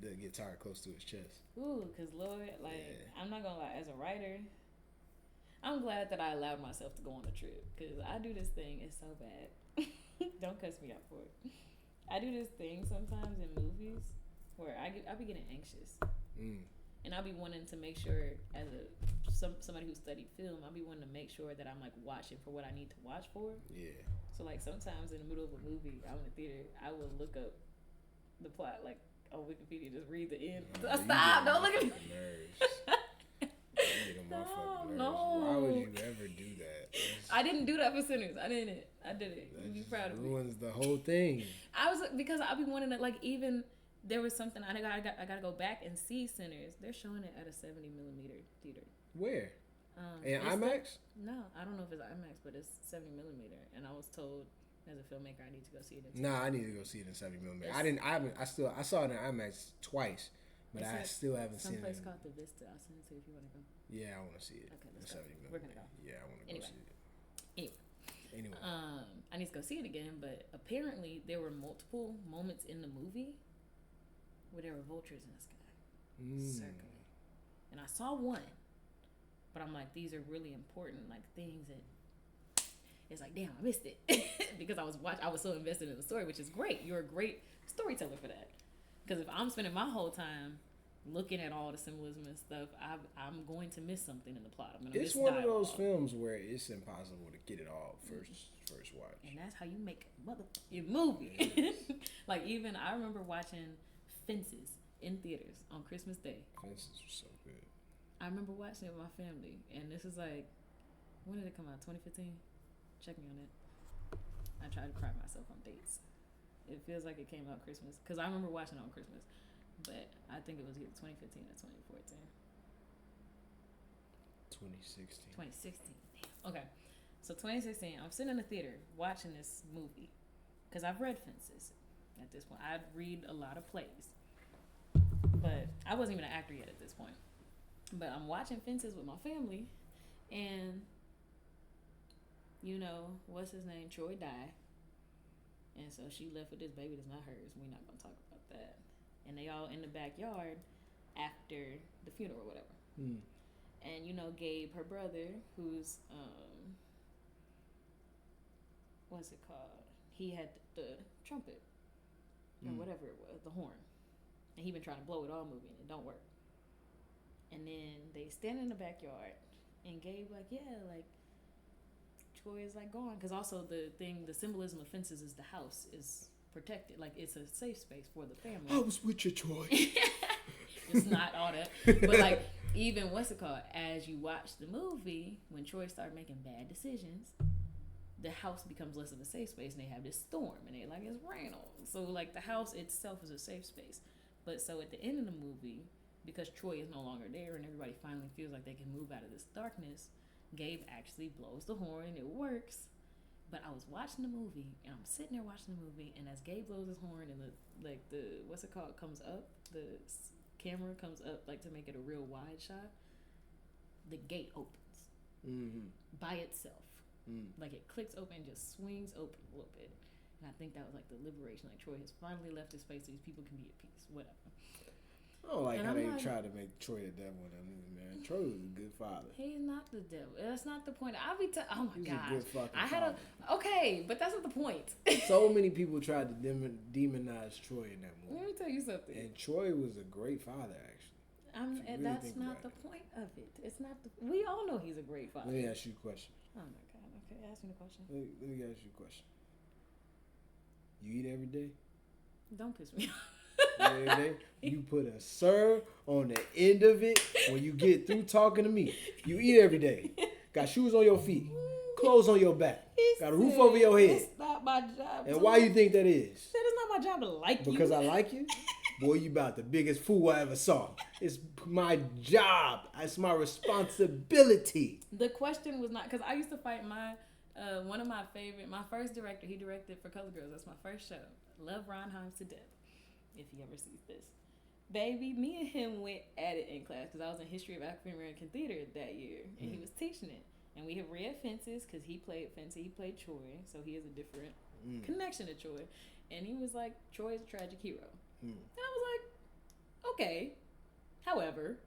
the guitar close to his chest. Ooh, because Lord, like, I'm not gonna lie, as a writer, I'm glad that I allowed myself to go on a trip, because I do this thing, it's so bad. Don't cuss me out for it. I do this thing sometimes in movies where I be getting anxious. And I'll be wanting to make sure, as somebody who studied film, I'll be wanting to make sure that I'm like watching for what I need to watch for. Yeah. So like sometimes in the middle of a movie, I'm in the theater, I will look up the plot like on Wikipedia, just read the end. Stop! Don't look at me. No. Why would you ever do that? I didn't do that for Sinners. I did it. You be proud of me. Ruins the whole thing. Because I'll be wanting to, like, even. There was something I gotta go back and see Sinners. They're showing it at a 70mm theater. Where? In IMAX? No, I don't know if it's IMAX, but it's 70mm. And I was told as a filmmaker I need to go see it. Nah, I need to go see it in 70mm. I saw it in IMAX twice, but I still haven't seen it. Someplace called The Vista. I'll send it to you if you want to go. Yeah, I want to see it. Okay, let's go. We're gonna go. Yeah, I want to go see it. Anyway, I need to go see it again. But apparently, there were multiple moments in the movie where there were vultures in the sky circling, and I saw one, but I'm like, these are really important, like, things that it's like, damn, I missed it because I was so invested in the story, which is great. You're a great storyteller for that, because if I'm spending my whole time looking at all the symbolism and stuff, I'm going to miss something in the plot. It's one of those films where it's impossible to get it all first watch, and that's how you make a movie. Like, even I remember watching Fences in theaters on Christmas Day. Fences was so good. I remember watching it with my family, and this is like, when did it come out? 2015? Check me on it. I try to pride myself on dates. It feels like it came out Christmas, because I remember watching it on Christmas, but I think it was either 2015 or 2014. 2016. Damn. Okay. So 2016, I'm sitting in the theater watching this movie, because I've read Fences at this point. I'd read a lot of plays, but I wasn't even an actor yet at this point. But I'm watching Fences with my family, and, you know, what's his name? Troy died. And so she left with this baby that's not hers. We're not going to talk about that. And they all in the backyard after the funeral or whatever. And, you know, Gabe, her brother, who's, what's it called? He had the trumpet, or whatever it was, the horn. And he been trying to blow it all movie, and it don't work. And then they stand in the backyard, and Gabe like, yeah, like, Troy is like gone, because also the symbolism of Fences is the house is protected, like it's a safe space for the family. I was with you, Troy. It's not all that, but like, even what's it called? As you watch the movie, when Troy started making bad decisions, the house becomes less of a safe space, and they have this storm, and they like, it's raining. So like, the house itself is a safe space. But so at the end of the movie, because Troy is no longer there and everybody finally feels like they can move out of this darkness, Gabe actually blows the horn, it works, But I was watching the movie, and I'm sitting there watching the movie, and as Gabe blows his horn, and the what's it called comes up, the camera comes up like to make it a real wide shot. The gate opens by itself, like it clicks open, and just swings open a little bit. And I think that was like the liberation. Like Troy has finally left his space, so these people can be at peace. Whatever. I don't like how they tried to make Troy the devil in that movie, man. Troy was a good father. He's not the devil. That's not the point. Oh my He's gosh. a good fucking father. Okay, but that's not the point. So many people tried to demonize Troy in that movie. Let me tell you something. And Troy was a great father, actually. And that's not the point of it. It's not the. We all know he's a great father. Let me ask you a question. Oh my god. Okay, ask me the question. Let me ask you a question. You eat every day? Don't piss me off. Every day? You put a "sir" on the end of it when you get through talking to me. You eat every day. Got shoes on your feet, clothes on your back, got a roof over your head. It's not my job. And why you think that is? That is not my job to like you. Because I like you? Boy, you about the biggest fool I ever saw. It's my job. It's my responsibility. The question was not, because I used to fight one of my first director, he directed for Color Girls. That's my first show. Love Ron Himes to death, if he ever sees this. Baby, me and him went at it in class because I was in History of African American Theater that year, and he was teaching it. And we have read Fences because he played Fences, he played Troy, so he has a different connection to Troy. And he was like, Troy is a tragic hero. And I was like, okay. However,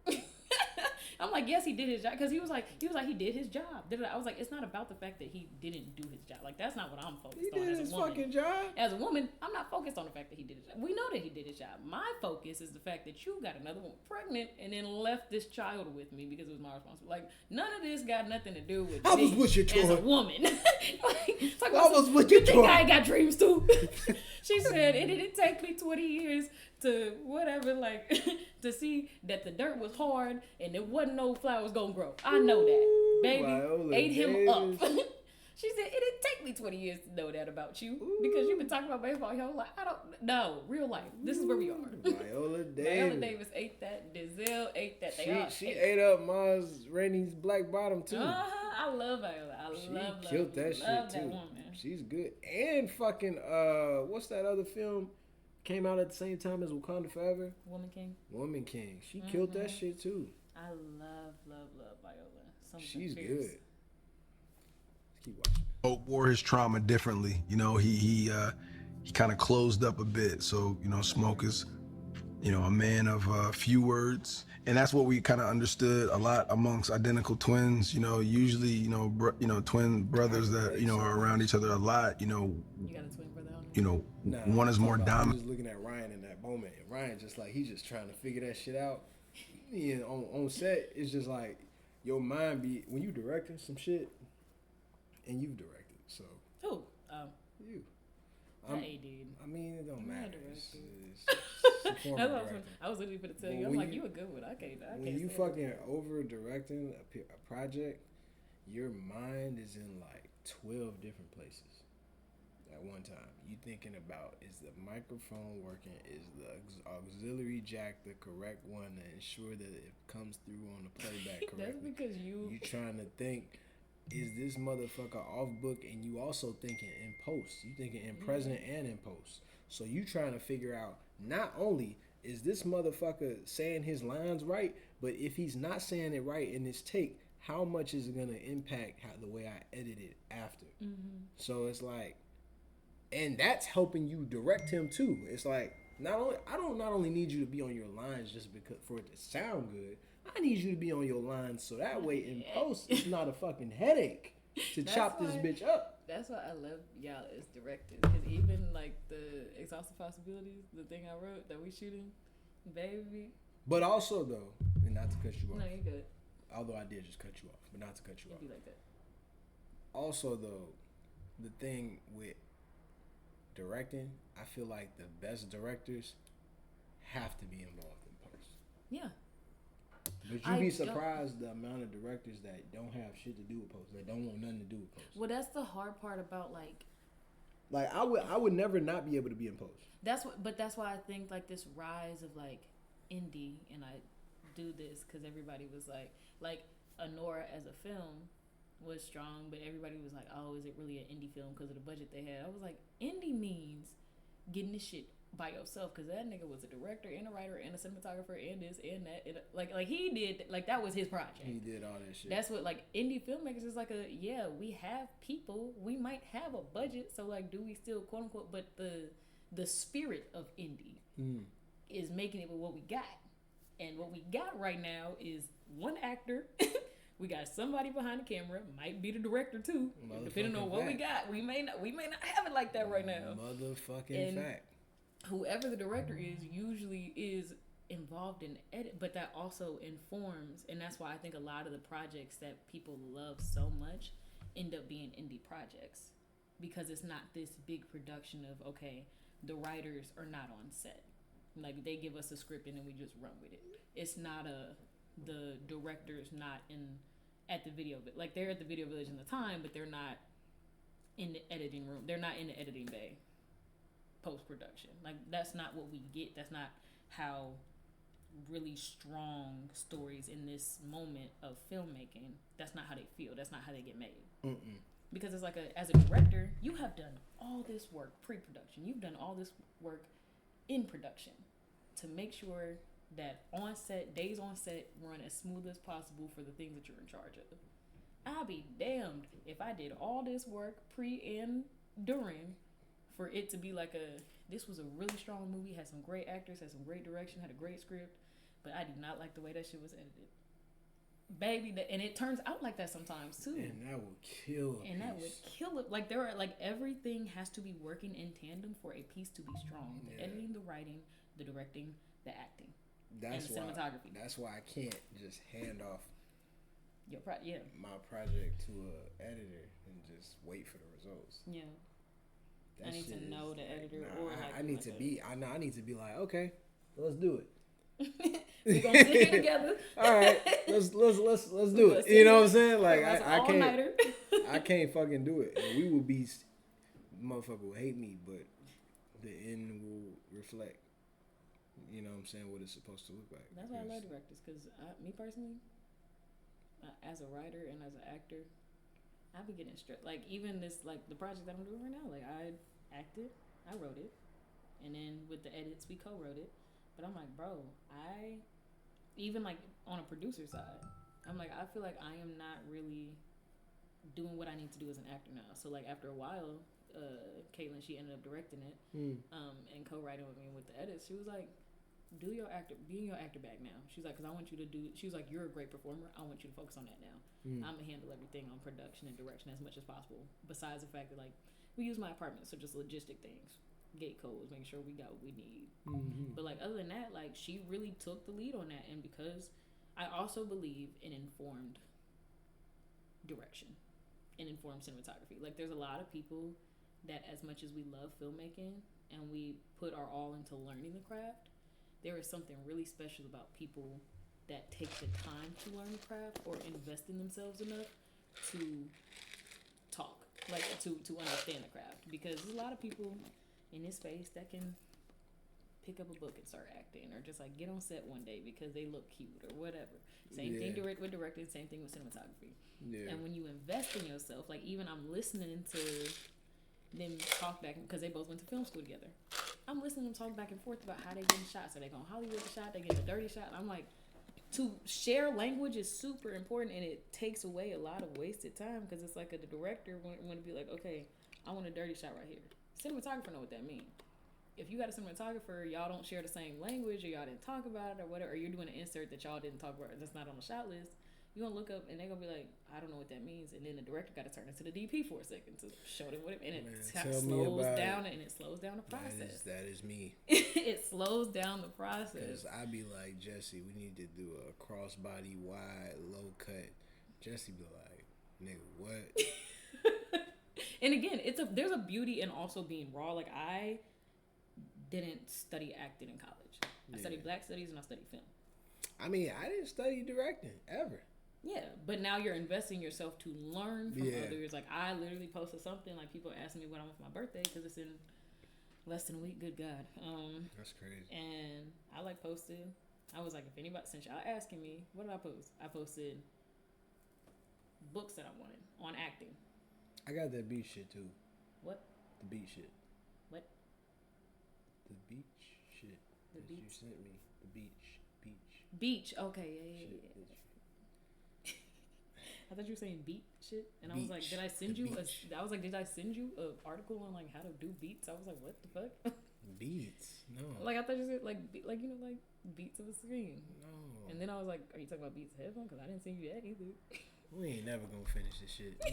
I'm like, yes, he did his job, because he was like he did his job. I was like, it's not about the fact that he didn't do his job. Like, that's not what I'm focused on. He did his fucking job. As a woman, I'm not focused on the fact that he did his job. We know that he did his job. My focus is the fact that you got another one pregnant and then left this child with me because it was my responsibility. Like, none of this got nothing to do with I was with you, as a Troy. woman. I was with you, Troy. Think I ain't got dreams too? She said, it didn't take me 20 years to whatever, like, to see that the dirt was hard and there wasn't no flowers gonna grow. I know that. Baby, Viola ate him Davis. up. She said, it didn't take me 20 years to know that about you. Because you've been talking about baseball your whole life. I don't know. Real life. This is where we are. Viola Davis. Viola Davis ate that. Denzel ate that. She ate up Mars Rainey's Black Bottom, too. I love Viola. She killed that shit, too. Woman. She's good. And fucking, what's that other film? Came out at the same time as Wakanda Forever? Woman King. She killed that shit, too. I love Viola. She's good. Let's keep watching. Hope wore his trauma differently. You know, he kind of closed up a bit. So, you know, Smoke is, you know, a man of few words. And that's what we kind of understood a lot amongst identical twins. You know, usually, you know, twin brothers that, you know, are around each other a lot, you know. You got a twin brother on? You know, one is more dominant. I was looking at Ryan in that moment. And Ryan just like, he's just trying to figure that shit out. And on set, it's just like, your mind be, when you directing some shit, and you've directed, so. Who? You. I did. I mean, it don't matter. It's a form That's of what directing. I was literally going to tell you. I'm like, you a good one. I can't when you fucking over directing a project, your mind is in like 12 different places at one time. You thinking about, is the microphone working? Is the auxiliary jack the correct one to ensure that it comes through on the playback correctly? That's because you trying to think, is this motherfucker off book? And you also thinking in post. You thinking in present and in post. So you trying to figure out, not only is this motherfucker saying his lines right, but if he's not saying it right in this take, how much is it gonna impact the way I edit it after? So it's like, and that's helping you direct him too. It's like, I don't not only need you to be on your lines just because for it to sound good. I need you to be on your lines so that way in post it's not a fucking headache to chop this bitch up. That's why I love y'all as directors, because even like the Exhaustive Possibilities, the thing I wrote that we shooting, baby. But also though, and not to cut you off. No, you're good. Although I did just cut you off, but not to cut you off. Be like that. Also though, the thing with directing, I feel like the best directors have to be involved in post. Yeah. But you'd be surprised the amount of directors that don't have shit to do with post, that don't want nothing to do with post. Well, that's the hard part about like I would never not be able to be in post. That's why I think like this rise of like indie, and I do this because everybody was like Honora as a film, was strong, but everybody was like, "Oh, is it really an indie film because of the budget they had?" I was like, "Indie means getting this shit by yourself, because that nigga was a director and a writer and a cinematographer and this and that. And like he did, like that was his project. He did all that shit. That's what like indie filmmakers is like we have people, we might have a budget, so like do we still quote unquote, but the spirit of indie is making it with what we got. And what we got right now is one actor. We got somebody behind the camera, might be the director too. Depending on what we got. We may not have it like that right now. Motherfucking fact. Whoever the director is usually is involved in edit, but that also informs, and that's why I think a lot of the projects that people love so much end up being indie projects, because it's not this big production of, okay, the writers are not on set. Like they give us a script and then we just run with it. It's not the director's not at the video, like they're at the video village in the time, but they're not in the editing room. They're not in the editing bay post-production. Like that's not what we get. That's not how really strong stories in this moment of filmmaking, that's not how they feel. That's not how they get made. Because it's like as a director, you have done all this work pre-production. You've done all this work in production to make sure that days on set run as smooth as possible for the things that you're in charge of. I'll be damned if I did all this work pre and during for it to be like this was a really strong movie, had some great actors, had some great direction, had a great script, but I do not like the way that shit was edited. Baby, and it turns out like that sometimes too. And that would kill a piece. That would kill it. Like there are everything has to be working in tandem for a piece to be strong. The editing, the writing, the directing, the acting, and the cinematography. That's why I can't just hand off my project to a editor and just wait for the results. Yeah. That I need to know the editor, or I need to be like, okay, let's do it. We're gonna sit here together. All right, let's do it. You know what I'm saying? Like I can't fucking do it. And we will be, motherfucker will hate me, but the end will reflect. You know what I'm saying? What it's supposed to look like. That's why I love directors, because me personally, as a writer and as an actor, I be getting stressed. Like even this, like the project that I'm doing right now, like I acted, I wrote it, and then with the edits we co-wrote it. But I'm like, bro, even like on a producer side, I'm like, I feel like I am not really doing what I need to do as an actor now. So like after a while, Caitlin, she ended up directing it, and co-writing with me with the edits. She was like, be in your actor bag now. She's like, because I want you to she was like, you're a great performer. I want you to focus on that now. I'm gonna handle everything on production and direction as much as possible. Besides the fact that like we use my apartment, so just logistic things. Gate codes, making sure we got what we need. But like other than that, like she really took the lead on that. And because I also believe in informed direction and informed cinematography. Like there's a lot of people that, as much as we love filmmaking and we put our all into learning the craft, there is something really special about people that take the time to learn the craft or invest in themselves enough to talk, like to understand the craft. Because there's a lot of people in this space that can pick up a book and start acting, or just like get on set one day because they look cute or whatever. Same thing with directing, same thing with cinematography. And when you invest in yourself, like even I'm listening to them talk back, because they both went to film school together. I'm listening to them talk back and forth about how they getting shots. Are they going Hollywood the shot? They get a dirty shot. I'm like, to share language is super important, and it takes away a lot of wasted time, because it's like the director want to be like, okay, I want a dirty shot right here. Cinematographer know what that means. If you got a cinematographer, y'all don't share the same language, or y'all didn't talk about it, or whatever, or you're doing an insert that y'all didn't talk about, that's not on the shot list, you're gonna look up and they're gonna be like, I don't know what that means. And then the director got to turn into the DP for a second to show them what it means. And it slows down the process. That is me. It slows down the process. Because I be like, Jesse, we need to do a crossbody wide low cut. Jesse be like, nigga, what? And again, there's a beauty in also being raw. Like I didn't study acting in college. I studied Black Studies and I studied film. I mean, I didn't study directing ever. Yeah, but now you're investing yourself to learn from others. Like I literally posted something, like people asking me what I want for my birthday because it's in less than a week. Good God. That's crazy. And I like posted. I was like, if anybody, since y'all asking me, what did I post? I posted books that I wanted on acting. I got that beach shit too. What? The beach shit. What? The beach shit. The that beach? You sent me. The beach. Beach. Okay. Yeah. Shit. I thought you were saying beat shit, and I was like, Beach. did I send The you? beach. I was like, did I send you an article on like how to do beats? I was like, what the fuck? Beats. No. Like I thought you said like like beats of a screen. No. And then I was like, are you talking about beats of headphone? Because I didn't send you that either. We ain't never gonna finish this shit. We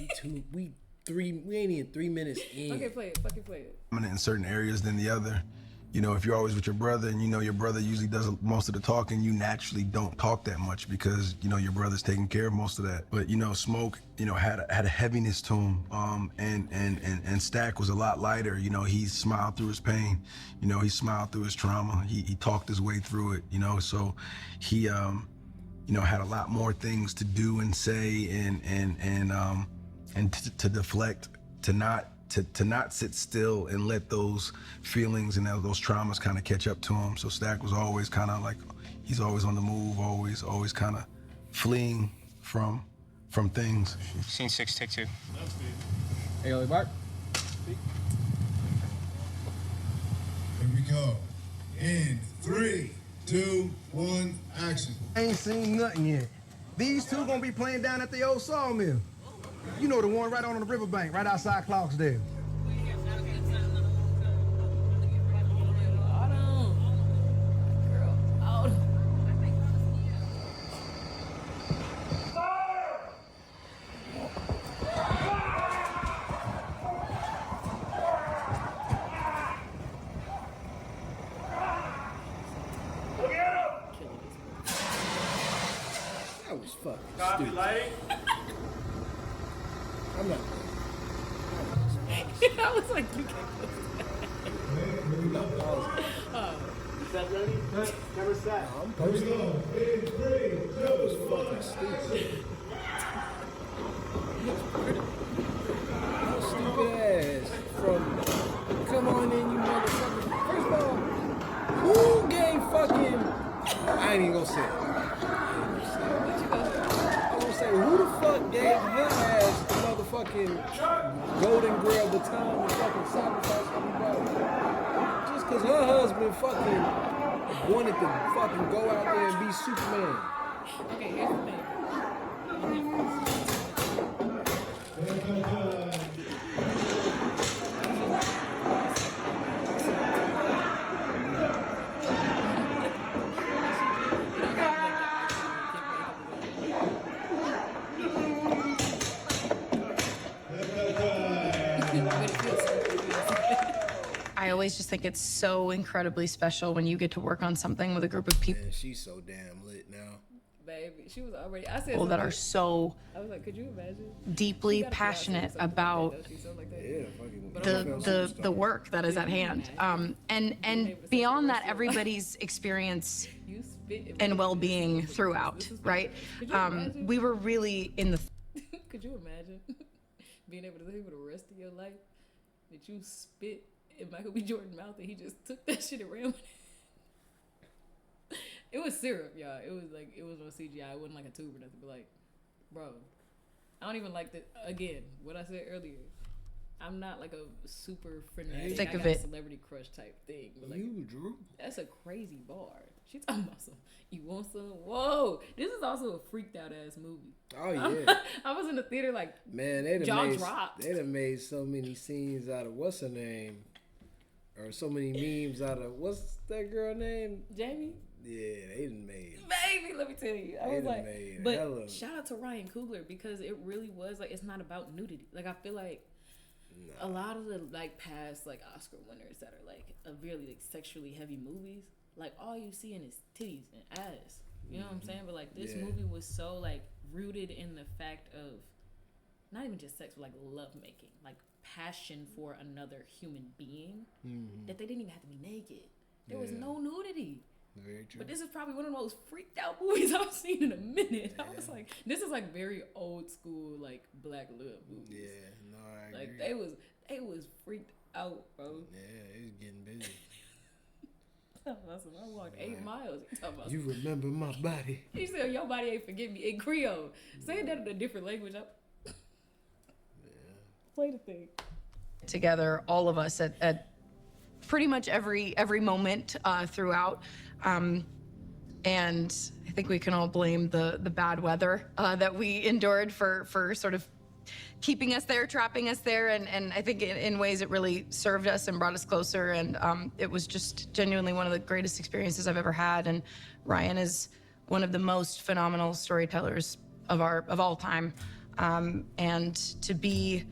ain't even 3 minutes in. Okay, play it. Fucking play it. In certain areas than the other. You know, if you're always with your brother and you know your brother usually does most of the talking, you naturally don't talk that much because, you know, your brother's taking care of most of that. But, you know, Smoke, you know, had a heaviness to him. And Stack was a lot lighter. You know, he smiled through his pain. You know, he smiled through his trauma. He talked his way through it, you know, so he, you know, had a lot more things to do and say and to deflect, to not sit still and let those feelings and those traumas kind of catch up to him. So Stack was always kind of like, he's always on the move, always kind of fleeing from things. Scene 6, take 2. Hey, Ollie Mark. Here we go. In 3, 2, 1, action. Ain't seen nothing yet. These two gonna be playing down at the old sawmill. You know, the one right on the riverbank, right outside Clarksdale. That was fucking Copy, stupid. lighting. I'm not. I was like, you can't put Is that ready? Camera set. I'm posting. That was fucking stupid. That stupid ass from come on in, you motherfucker. First of all, who gave fucking? I ain't even gonna say it. I'm gonna say who the fuck gave her ass the motherfucking golden grail baton to fucking sacrifice everybody? Just cause her husband fucking wanted to fucking go out there and be Superman. Okay, here's the thing. I always just think it's so incredibly special when you get to work on something with a group of people Man, she's so damn lit now. Baby, she was already. I said that are so I was like, could you imagine? deeply passionate about Yeah, fucking. the work that is at hand. And beyond that, everybody's experience and well-being throughout, right? We were really in the. Could you imagine being able to say for the rest of your life that you spit in Michael B. Jordan's mouth and he just took that shit and ran with it? It was syrup, y'all. It was on CGI. It wasn't like a tube or nothing. But like, bro, I don't even like that. Again, what I said earlier. I'm not like a super frenetic, Think I of got it. celebrity crush type thing. But like, You, Drew. that's a crazy bar. She talking about some. You want some? Whoa! This is also a freaked out ass movie. Oh yeah. I was in the theater like, Man, they jaw done made dropped. they done made so many scenes out of what's her name, or so many memes out of what's that girl name? Jamie. Yeah, they done made. Baby, let me tell you. I They was done like, made but hella- shout out to Ryan Coogler because it really was like it's not about nudity. Like I feel like a lot of the like past like Oscar winners that are like really like sexually heavy movies, like all you seeing is titties and ass. You know what I'm saying? But like this Yeah. movie was so like rooted in the fact of not even just sex, but like love making, like passion for another human being that they didn't even have to be naked. There was Yeah. no nudity. Very true. But this is probably one of the most freaked out movies I've seen in a minute. I was like, this is like very old school, like black love movies. Yeah, no, I agree. Like they was freaked out, bro. Yeah, it was getting busy. I walked 8 miles. You talking talking about? You remember my body. He said, your body ain't forget me in Creole. Saying that in a different language. Play the thing. Together, all of us at pretty much every moment throughout. And I think we can all blame the bad weather that we endured for sort of keeping us there, trapping us there. And I think in ways it really served us and brought us closer. And it was just genuinely one of the greatest experiences I've ever had. And Ryan is one of the most phenomenal storytellers of all time. And to be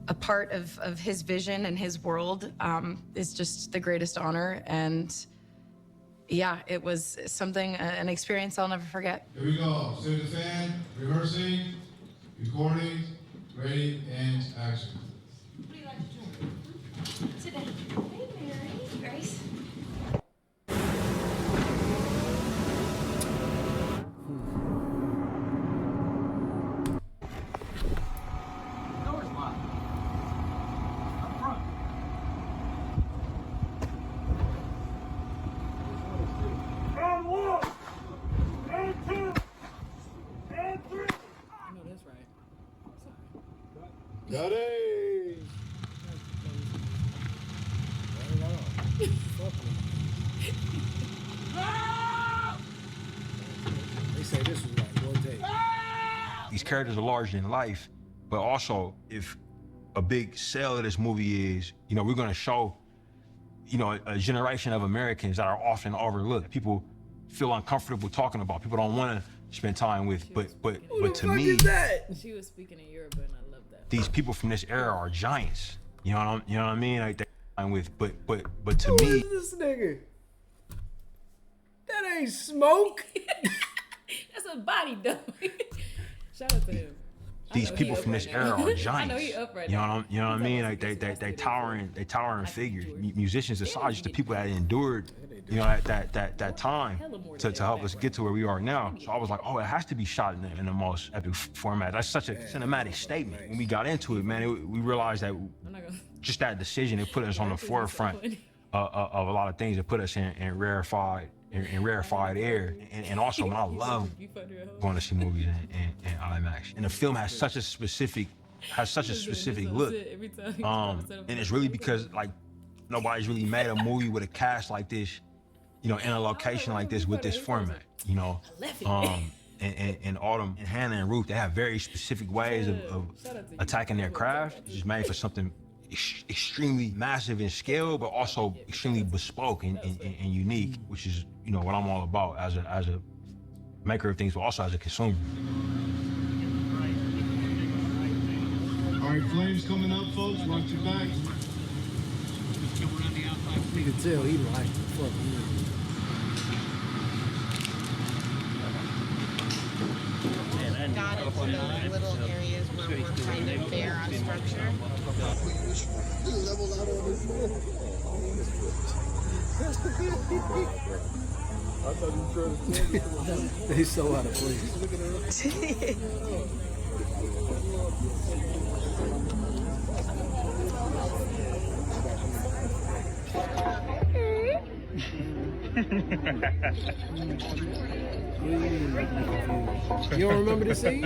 a part of his vision and his world is just the greatest honor. And yeah, it was something, an experience I'll never forget. Here we go. State the fan, rehearsing, recording, ready, and action. What do you like to drink? Today. Hey, Mary. Grace. Got it. They say this was like one day. These characters are larger than life, but also if a big sell of this movie is, you know, we're gonna show, you know, a generation of Americans that are often overlooked. People feel uncomfortable talking about, people don't wanna spend time with, but to me, She was speaking in Yoruba and I love that. these people from this era are giants. You know what I mean? Like they're with, but to Who me, is this nigga? That ain't Smoke. That's a body dummy. Shout out to him. these people from this era are giants. I know he up right you now. know what I mean? Like they towering figures. Musicians aside, just the people that endured, you know, that time to help us get to where we are now. So I was like, oh, it has to be shot in the most epic format. That's such a cinematic statement. When we got into it, man, we realized that just that decision, it put us on the forefront of a lot of things. It put us in rarefied air, and also, man, I love going to see movies in IMAX. And the film has such a specific look, and it's really because like nobody's really made a movie with a cast like this, you know, in a location like this with this format, you know. And Autumn and Hannah and Ruth, they have very specific ways of attacking their craft. It's just made for something extremely massive in scale, but also extremely bespoke and unique, which is, you know, what I'm all about as a maker of things, but also as a consumer. All right, flames coming up, folks. Watch your back. You can tell he liked the fucking movie. Got into those little areas where we're kind of bare on structure. They so out of place. You don't remember the scene?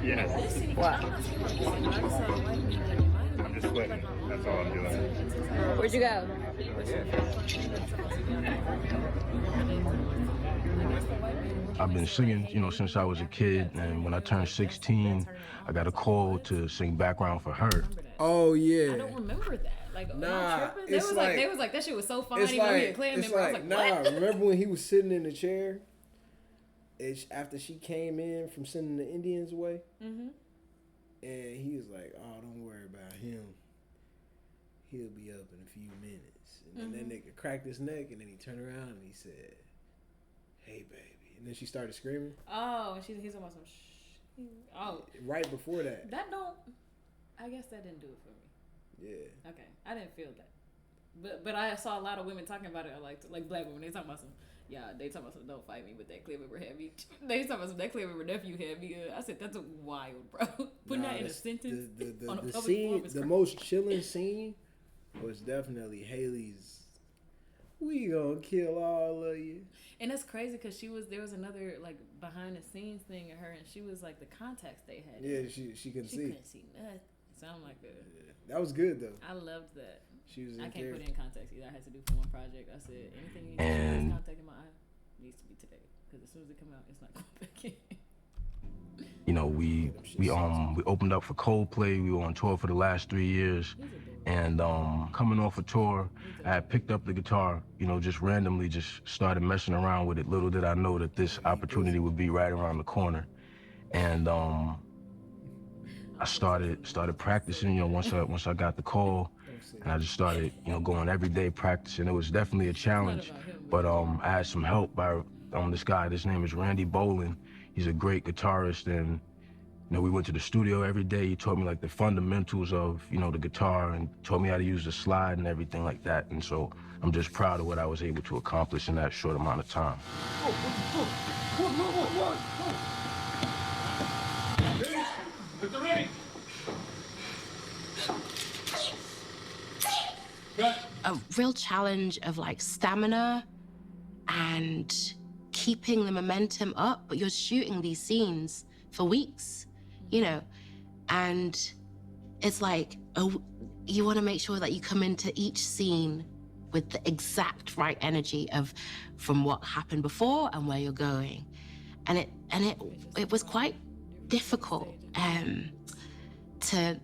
Yeah. What? I'm just sweating. That's all I'm doing. Where'd you go? I've been singing, you know, since I was a kid, and when I turned 16, I got a call to sing background for her. Oh yeah. I don't remember that. Like, nah, they was like that shit was so funny. Like, Clan it's member. like, I was like, nah. what? Remember when he was sitting in the chair? After she came in from sending the Indians away, and he was like, "Oh, don't worry about him. He'll be up in a few minutes." And then that nigga cracked his neck, and then he turned around and he said, "Hey, baby," and then she started screaming. Oh, he's talking about some shh. Oh, right before that. That don't. I guess that didn't do it for me. Yeah. Okay, I didn't feel that, but I saw a lot of women talking about it. Like black women, they talking about some. Yeah, they talking about some. Don't fight me, but that clear member had me. They talking about some. That clear member nephew had me. I said that's wild, bro. Putting that in a sentence. The scene, the most chilling scene, was definitely Haley's We gonna kill all of you. And that's crazy because there was another like behind the scenes thing of her, and she was like the contacts they had. Yeah, she couldn't see. She couldn't see nothing. So I'm like, that was good though. I loved that. She was. I can't put it in context either. I had to do for one project. I said anything you need to contact in my eye needs to be today because as soon as it come out, it's not going back in. You know, we opened up for Coldplay. We were on tour for the last 3 years, and coming off a tour, I had picked up the guitar. You know, just randomly, just started messing around with it. Little did I know that this opportunity would be right around the corner, and I started practicing. You know, once I got the call, and I just started, you know, going every day practicing. It was definitely a challenge, but I had some help by this guy. His name is Randy Bolin. He's a great guitarist, and you know, we went to the studio every day. He taught me like the fundamentals of, you know, the guitar, and taught me how to use the slide and everything like that. And so I'm just proud of what I was able to accomplish in that short amount of time. Get the ready. A real challenge of like stamina and keeping the momentum up, but you're shooting these scenes for weeks, you know, and it's like, you want to make sure that you come into each scene with the exact right energy of from what happened before and where you're going. And it was quite difficult to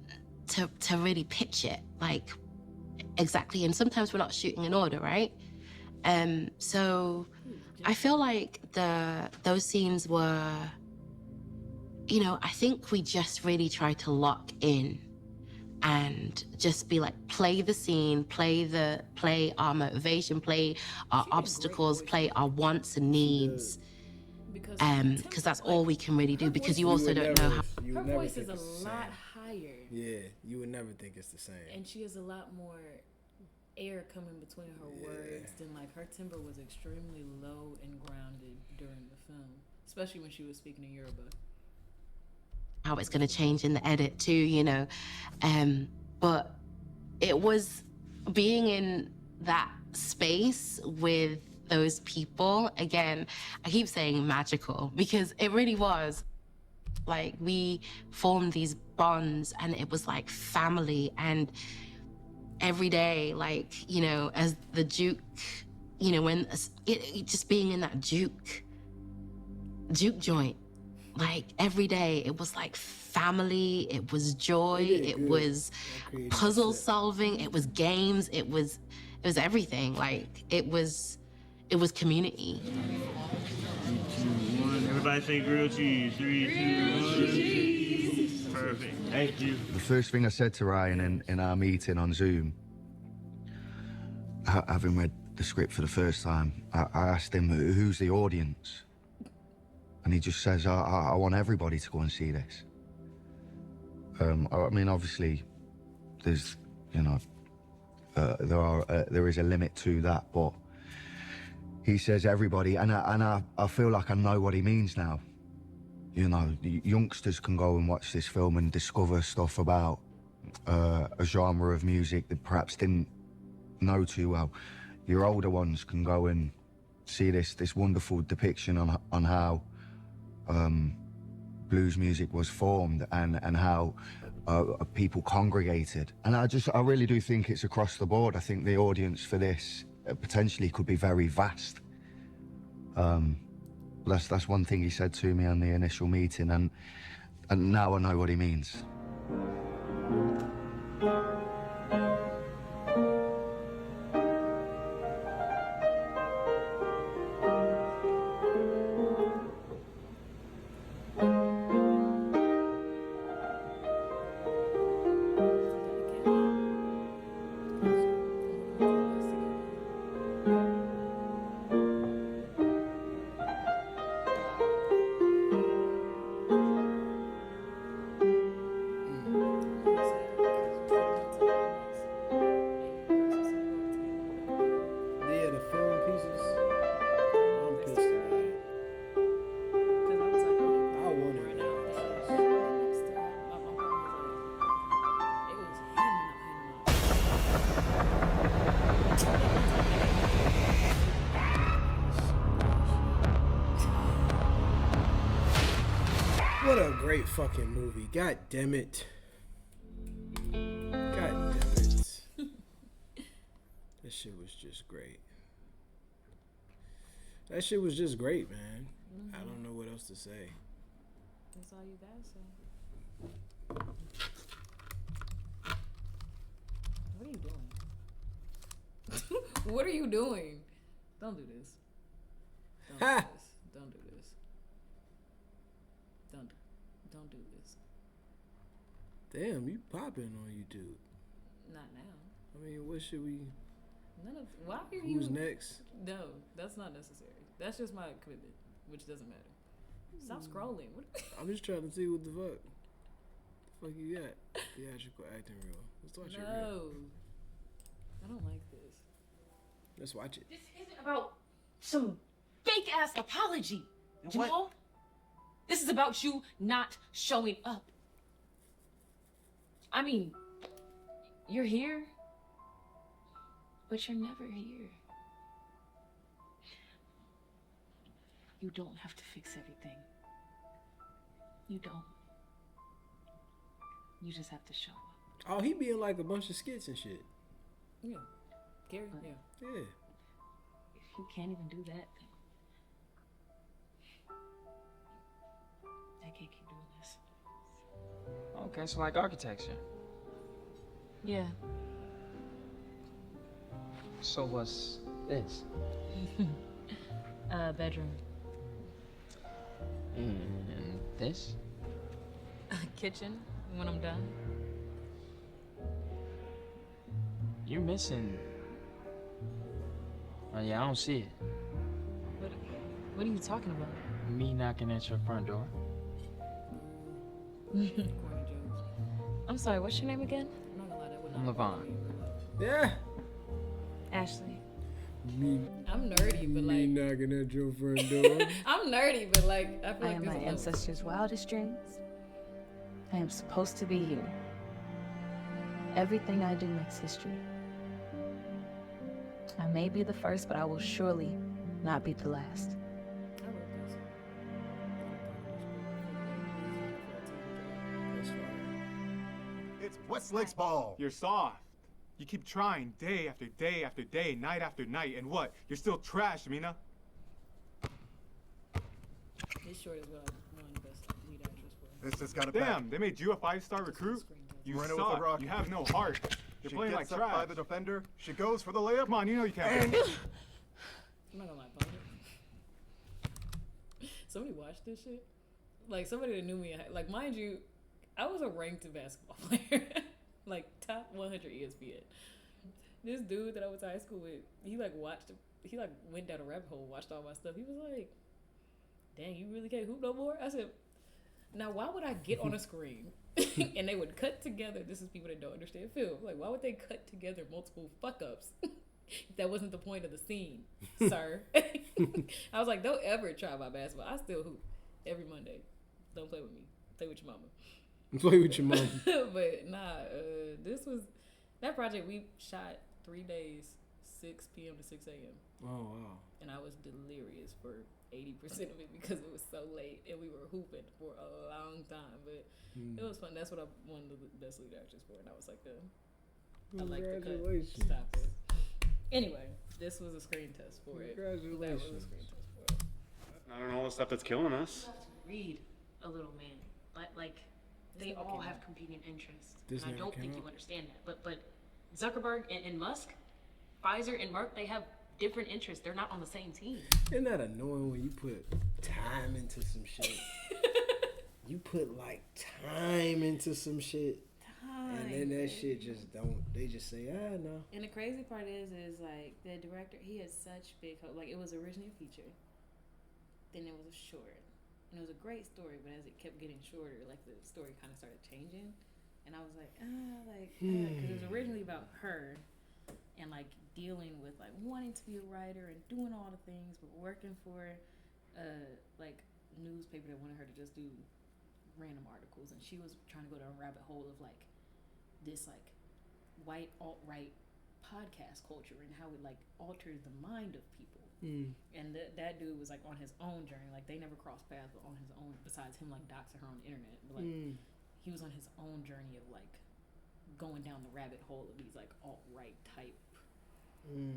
really pitch it like exactly. And sometimes we're not shooting in order, right? So I feel like those scenes were, you know, I think we just really tried to lock in and just be like, play the scene, play our motivation, play our obstacles, play our wants and needs. Because that's all we can really do, because you also don't know how. Her voice is a lot higher. Yeah, you would never think it's the same. And she has a lot more air coming between her words than like her timbre was extremely low and grounded during the film, especially when she was speaking in Yoruba. How it's going to change in the edit too, you know, but it was being in that space with those people, again, I keep saying magical because it really was. Like, we formed these bonds and it was like family, and every day, like, you know, as the Duke, you know, when just being in that Duke joint, like every day it was like family, it was joy, it was puzzle solving, it was games, it was everything. Like it was community. 3, 2, 1. Everybody say grilled cheese. 3, 2, 1. Perfect. Thank you. The first thing I said to Ryan in our meeting on Zoom, having read the script for the first time, I asked him, who's the audience? And he just says, I want everybody to go and see this. I mean, obviously, there's, you know, there is a limit to that, but he says everybody, and I feel like I know what he means now. You know, youngsters can go and watch this film and discover stuff about a genre of music that perhaps didn't know too well. Your older ones can go and see this wonderful depiction on how blues music was formed and how people congregated. And I really do think it's across the board. I think the audience for this potentially could be very vast. That's one thing he said to me on the initial meeting, and now I know what he means. great fucking movie. God damn it. God damn it. That shit was just great. That shit was just great, man. I don't know what else to say. That's all you gotta say. What are you doing? What are you doing? Don't do this. Don't do this. Don't do this. Don't do this. Damn, you popping on YouTube. Not now. I mean, what should we... None of... Why are you... Who's next? No, that's not necessary. That's just my commitment, which doesn't matter. Stop scrolling. What? I'm just trying to see what the fuck. The fuck you got? Theatrical acting reel. Let's watch it real. No. I don't like this. Let's watch it. This isn't about some fake ass apology. Jamal, this is about you not showing up. I mean, you're here, but you're never here. You don't have to fix everything. You don't. You just have to show up. Oh, he be in like a bunch of skits and shit. Yeah. Gary? Yeah. Yeah. If you can't even do that, I can't keep doing this. Okay, so like architecture. Yeah. So what's this? Bedroom. And this? Kitchen, when I'm done. You're missing. Oh yeah, I don't see it. What are you talking about? Me knocking at your front door. I'm sorry, what's your name again? I'm Levon. Yeah. Ashley. I'm nerdy, but Me like... knocking at your front door. I'm nerdy, but like... I feel I like am this my is ancestors' wildest dreams. I am supposed to be here. Everything I do makes history. I may be the first, but I will surely not be the last. It's Westlake's ball. You're soft. You keep trying day after day after day, night after night, and what? You're still trash, Mina. This short is what I won the best lead actress for. This just got it. Damn, they made you a 5-star recruit? You Run it with a suck. rock. You have no heart. You're She playing like gets up trash. by the defender. She goes for the layup. Come on, you know you can't. I'm not gonna lie, Paul. Somebody watched this shit? Like, somebody that knew me, like, mind you, I was a ranked basketball player. Like, top 100 ESPN. This dude that I went to high school with, he like went down a rabbit hole, watched all my stuff. He was like, dang, you really can't hoop no more? I said, now why would I get on a screen and they would cut together, this is people that don't understand film, like why would they cut together multiple fuck ups if that wasn't the point of the scene, sir? I was like, don't ever try my basketball. I still hoop every Monday. Don't play with me. Play with your mama. Play with your mama. But nah, this was, that project we shot 3 days, 6 p.m. to 6 a.m. Oh, wow. And I was delirious for 80% of it because it was so late and we were hooping for a long time. But it was fun. That's what I won the best lead actress for. And I was like, I like the cut. Stop it. Anyway, this was a screen test for it. Congratulations. That was a screen test for it. I don't know all the stuff that's killing us. You have to read a little, man. But like, they all have competing interests. This And I never don't came think out. you understand that. But Zuckerberg and Musk, Pfizer and Merck, they have different interests. They're not on the same team. Isn't that annoying when you put time into some shit? You put like time into some shit. And then that shit just don't, they just say, no. And the crazy part is like the director, he had such big hope. Like it was originally a feature, then it was a short, and it was a great story. But as it kept getting shorter, like the story kind of started changing, and I was like, because it was originally about her, and like dealing with like wanting to be a writer and doing all the things, but working for like newspaper that wanted her to just do random articles, and she was trying to go down a rabbit hole of like this like white alt-right podcast culture and how it like alters the mind of people. And that dude was like on his own journey. Like they never crossed paths, but on his own. Besides him like doxing her on the internet, but like he was on his own journey of like going down the rabbit hole of these like alt-right type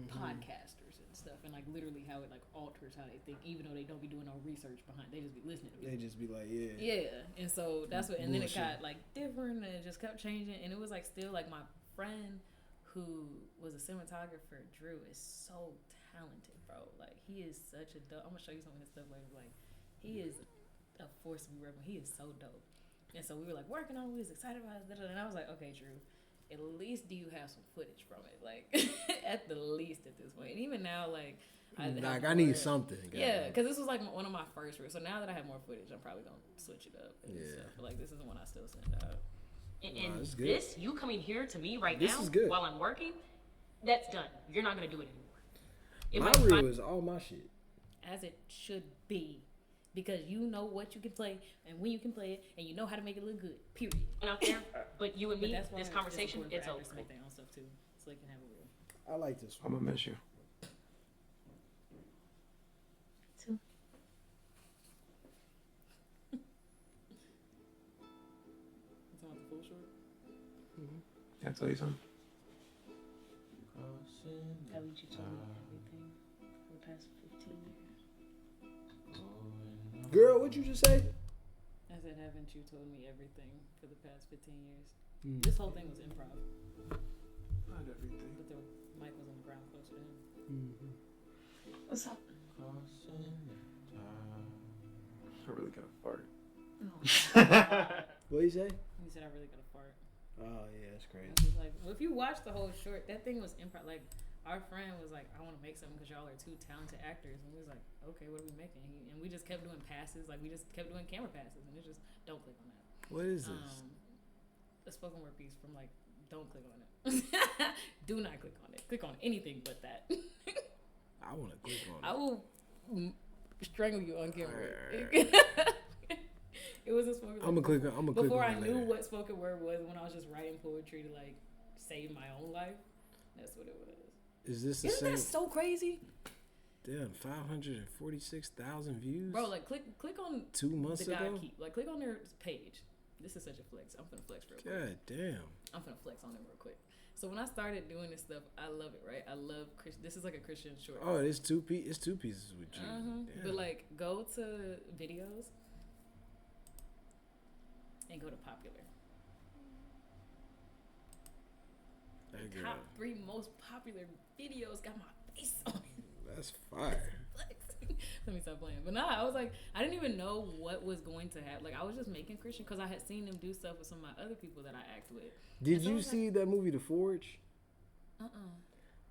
podcasters and stuff, and like literally how it like alters how they think, even though they don't be doing no research behind. They just be listening to people. They just be like, yeah. Yeah, and so that's what. And then it Bullshit. got like different, and it just kept changing. And it was like still like my friend who was a cinematographer, Drew, is so talented, bro. Like he is such a dope. I'm gonna show you some of his stuff later. Like he is a force to be reckoned with. He is so dope. And so we were like working on. We was excited about it, and I was like, okay, Drew. At least do you have some footage from it? Like, at the least at this point. And even now, like, I need something. Yeah, because this was like one of my first reels. So now that I have more footage, I'm probably going to switch it up. And stuff. But like, this is the one I still send out. And this, you coming here to me right This now is good. while I'm working, that's done. You're not going to do it anymore. My reel is all my shit. As it should be. Because you know what you can play and when you can play it, and you know how to make it look good. Period. Out there, but you and me, that's why this conversation, important it's for over. actors to make their own stuff too, so they can have a reel. I like this I'm one. gonna miss you. It's on the full short. Can I tell you something? Haven't you told me everything for the past 15 years? Girl, what'd you just say? I said, haven't you told me everything for the past 15 years? This whole thing was improv. Not everything. But the mic was on the ground close to him. What's up? I really gotta fart. What'd you say? He said, I really got to fart. Oh, yeah, that's I crazy. was like, well, if you watch the whole short, that thing was improv. Like, our friend was like, I want to make something because y'all are two talented actors. And we was like, okay, what are we making? And we just kept doing passes. Like, we just kept doing camera passes. And it just, don't click on that. What is this? A spoken word piece from like, don't click on it. Do not click on it. Click on anything but that. I want to click on it. I will strangle you on camera. It was a spoken word. I'm gonna click on Before I it knew later. what spoken word was, when I was just writing poetry to like save my own life. That's what it was. Is this the Isn't same? that so crazy? Damn, 546,000 views. Bro, like click on 2 months the ago. God Keep. Like click on their page. This is such a flex. I'm finna flex real quick. God damn. I'm finna flex on them real quick. So when I started doing this stuff, I love it, right? I love this is like a Christian short. Oh, it's two pieces with you. Damn. But like, go to videos and go to popular. That The girl. top 3 most popular videos got my face on it. That's fire. Let me stop playing. But nah, I was like, I didn't even know what was going to happen. Like, I was just making Christian because I had seen them do stuff with some of my other people that I act with. Did you see that movie, The Forge?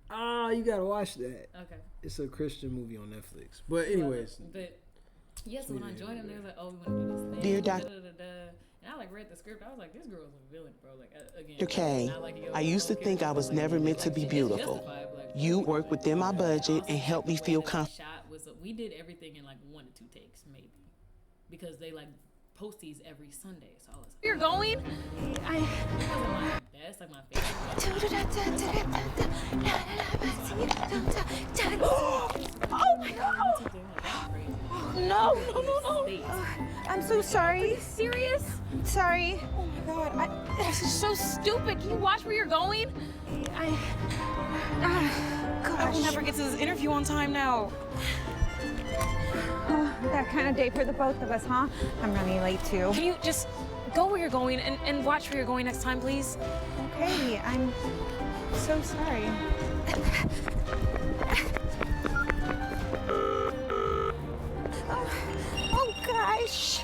Ah, you gotta watch that. Okay. It's a Christian movie on Netflix. But anyways. But yes, when I joined them, they was like, "Oh, we want to do this thing." Dear da, Doc- da, da, da, da. And I like read the script. I was like, "This girl's a villain, bro." Like again. Okay, not like, yo, I used to think I was never meant to be beautiful. You work within my budget and help me feel comfortable. Shot was we did everything in like 1 to 2 takes, maybe, because they like post these every Sunday. So I was. You're going? That's like my favorite. Oh my god! No. I'm so sorry. Are you serious? Sorry. Oh my god, this is so stupid. Can you watch where you're going? I will never get to this interview on time now. That kind of day for the both of us, huh? I'm running late too. Can you just go where you're going and watch where you're going next time, please? Okay, I'm so sorry. Oh gosh.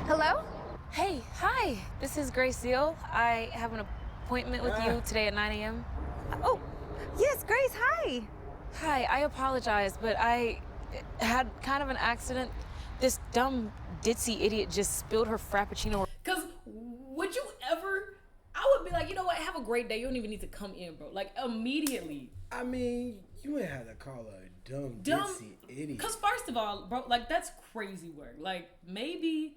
Hello? Hey, hi. This is Grace Seal. I have an appointment with you today at 9 a.m. Oh, yes, Grace, hi. Hi, I apologize, but I had kind of an accident. This dumb ditzy idiot just spilled her frappuccino. Cause would you ever? I would be like, you know what? Have a great day. You don't even need to come in, bro. Like immediately. I mean, you ain't had to call her a dumb ditzy idiot. Cause first of all, bro, like that's crazy work. Like maybe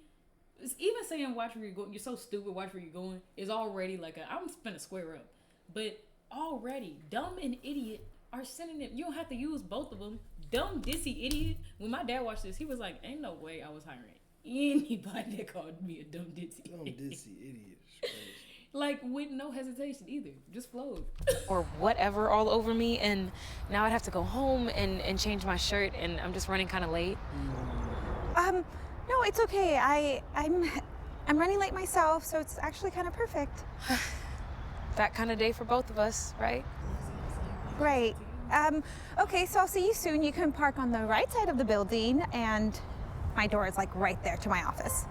saying watch where you're going. You're so stupid. Watch where you're going. Is already like I'm finna square up, but already dumb and idiot are synonym. You don't have to use both of them. Dumb, dissy, idiot. When my dad watched this, he was like, "Ain't no way I was hiring anybody that called me a dumb, dissy, idiot." Like with no hesitation either. Just flowed. Or whatever all over me, and now I'd have to go home and change my shirt, and I'm just running kind of late. No, it's okay. I'm running late myself, so it's actually kind of perfect. That kind of day for both of us, right? Great. Okay, so I'll see you soon. You can park on the right side of the building, and my door is like right there to my office.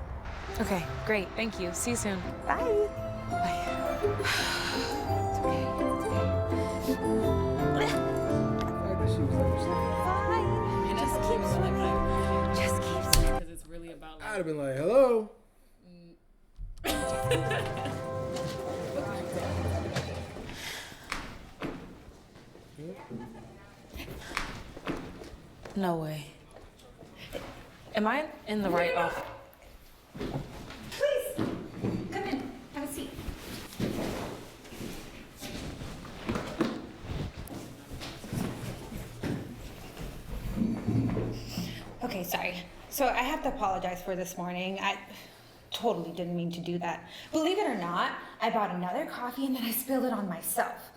Okay, great. Thank you. See you soon. Bye. And just keep swimming. Just keep swimming. Because it's really about. Like, I'd have been like, hello. No way. Am I in the right office? Please, come in. Have a seat. Okay, sorry. So I have to apologize for this morning. I totally didn't mean to do that. Believe it or not, I bought another coffee and then I spilled it on myself.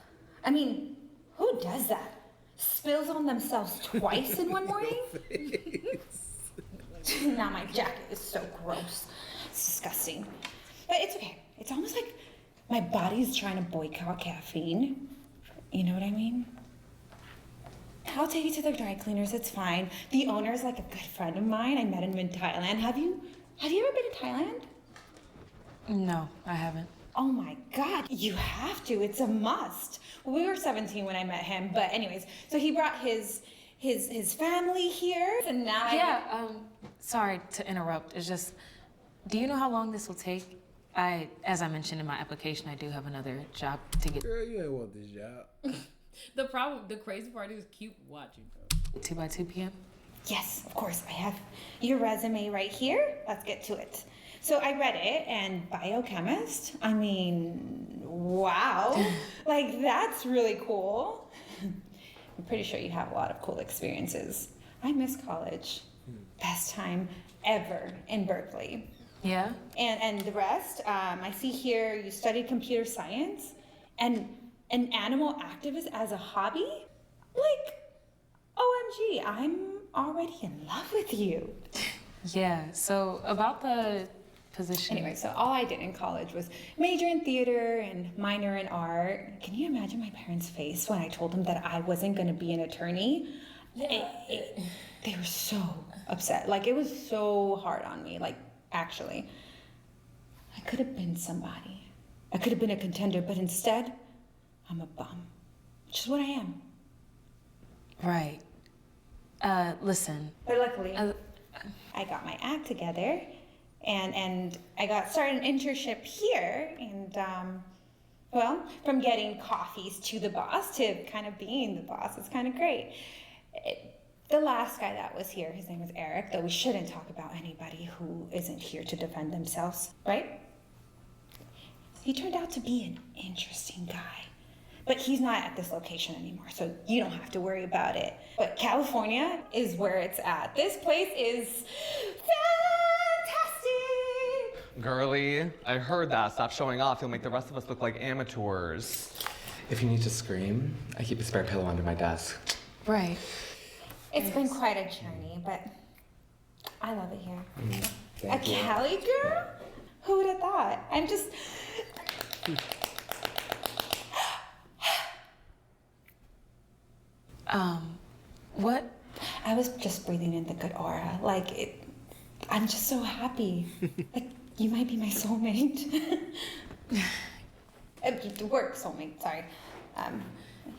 I mean, who does that? Spills on themselves twice in one morning? Now my jacket is so gross. It's disgusting. But it's okay. It's almost like my body's trying to boycott caffeine. You know what I mean? I'll take you to the dry cleaners, it's fine. The owner's like a good friend of mine. I met him in Thailand. Have you ever been to Thailand? No, I haven't. Oh my God, you have to. It's a must. We were 17 when I met him, but anyways, so he brought his family here, and now sorry to interrupt. It's just, do you know how long this will take? As I mentioned in my application, I do have another job to get. Girl, you ain't want this job. The crazy part is keep watching, bro. 2 by 2 p.m. Yes, of course. I have your resume right here. Let's get to it. So I read it, and biochemist, I mean, wow. Like, that's really cool. I'm pretty sure you have a lot of cool experiences. I miss college. Best time ever in Berkeley. Yeah? And the rest, I see here you studied computer science and an animal activist as a hobby? Like, OMG, I'm already in love with you. Yeah, so about the position. Anyway, so all I did in college was major in theater and minor in art. Can you imagine my parents' face when I told them that I wasn't going to be an attorney? They were so upset. Like, it was so hard on me. Like, actually, I could have been somebody. I could have been a contender, but instead, I'm a bum, which is what I am. Right. Listen. But luckily, I got my act together, and I started an internship here, and well, from getting coffees to the boss to kind of being the boss, it's kind of great. The last guy that was here, his name was Eriq, though we shouldn't talk about anybody who isn't here to defend themselves, right? He turned out to be an interesting guy. But he's not at this location anymore, so you don't have to worry about it. But California is where it's at. This place is fantastic! Girly, I heard that. Stop showing off. You'll make the rest of us look like amateurs. If you need to scream, I keep a spare pillow under my desk. Right. It's been quite a journey, but I love it here. A Thank you. Cali girl? Who would have thought? I'm just... What? I was just breathing in the good aura. Like, I'm just so happy. Like, you might be my soulmate. Work soulmate, sorry.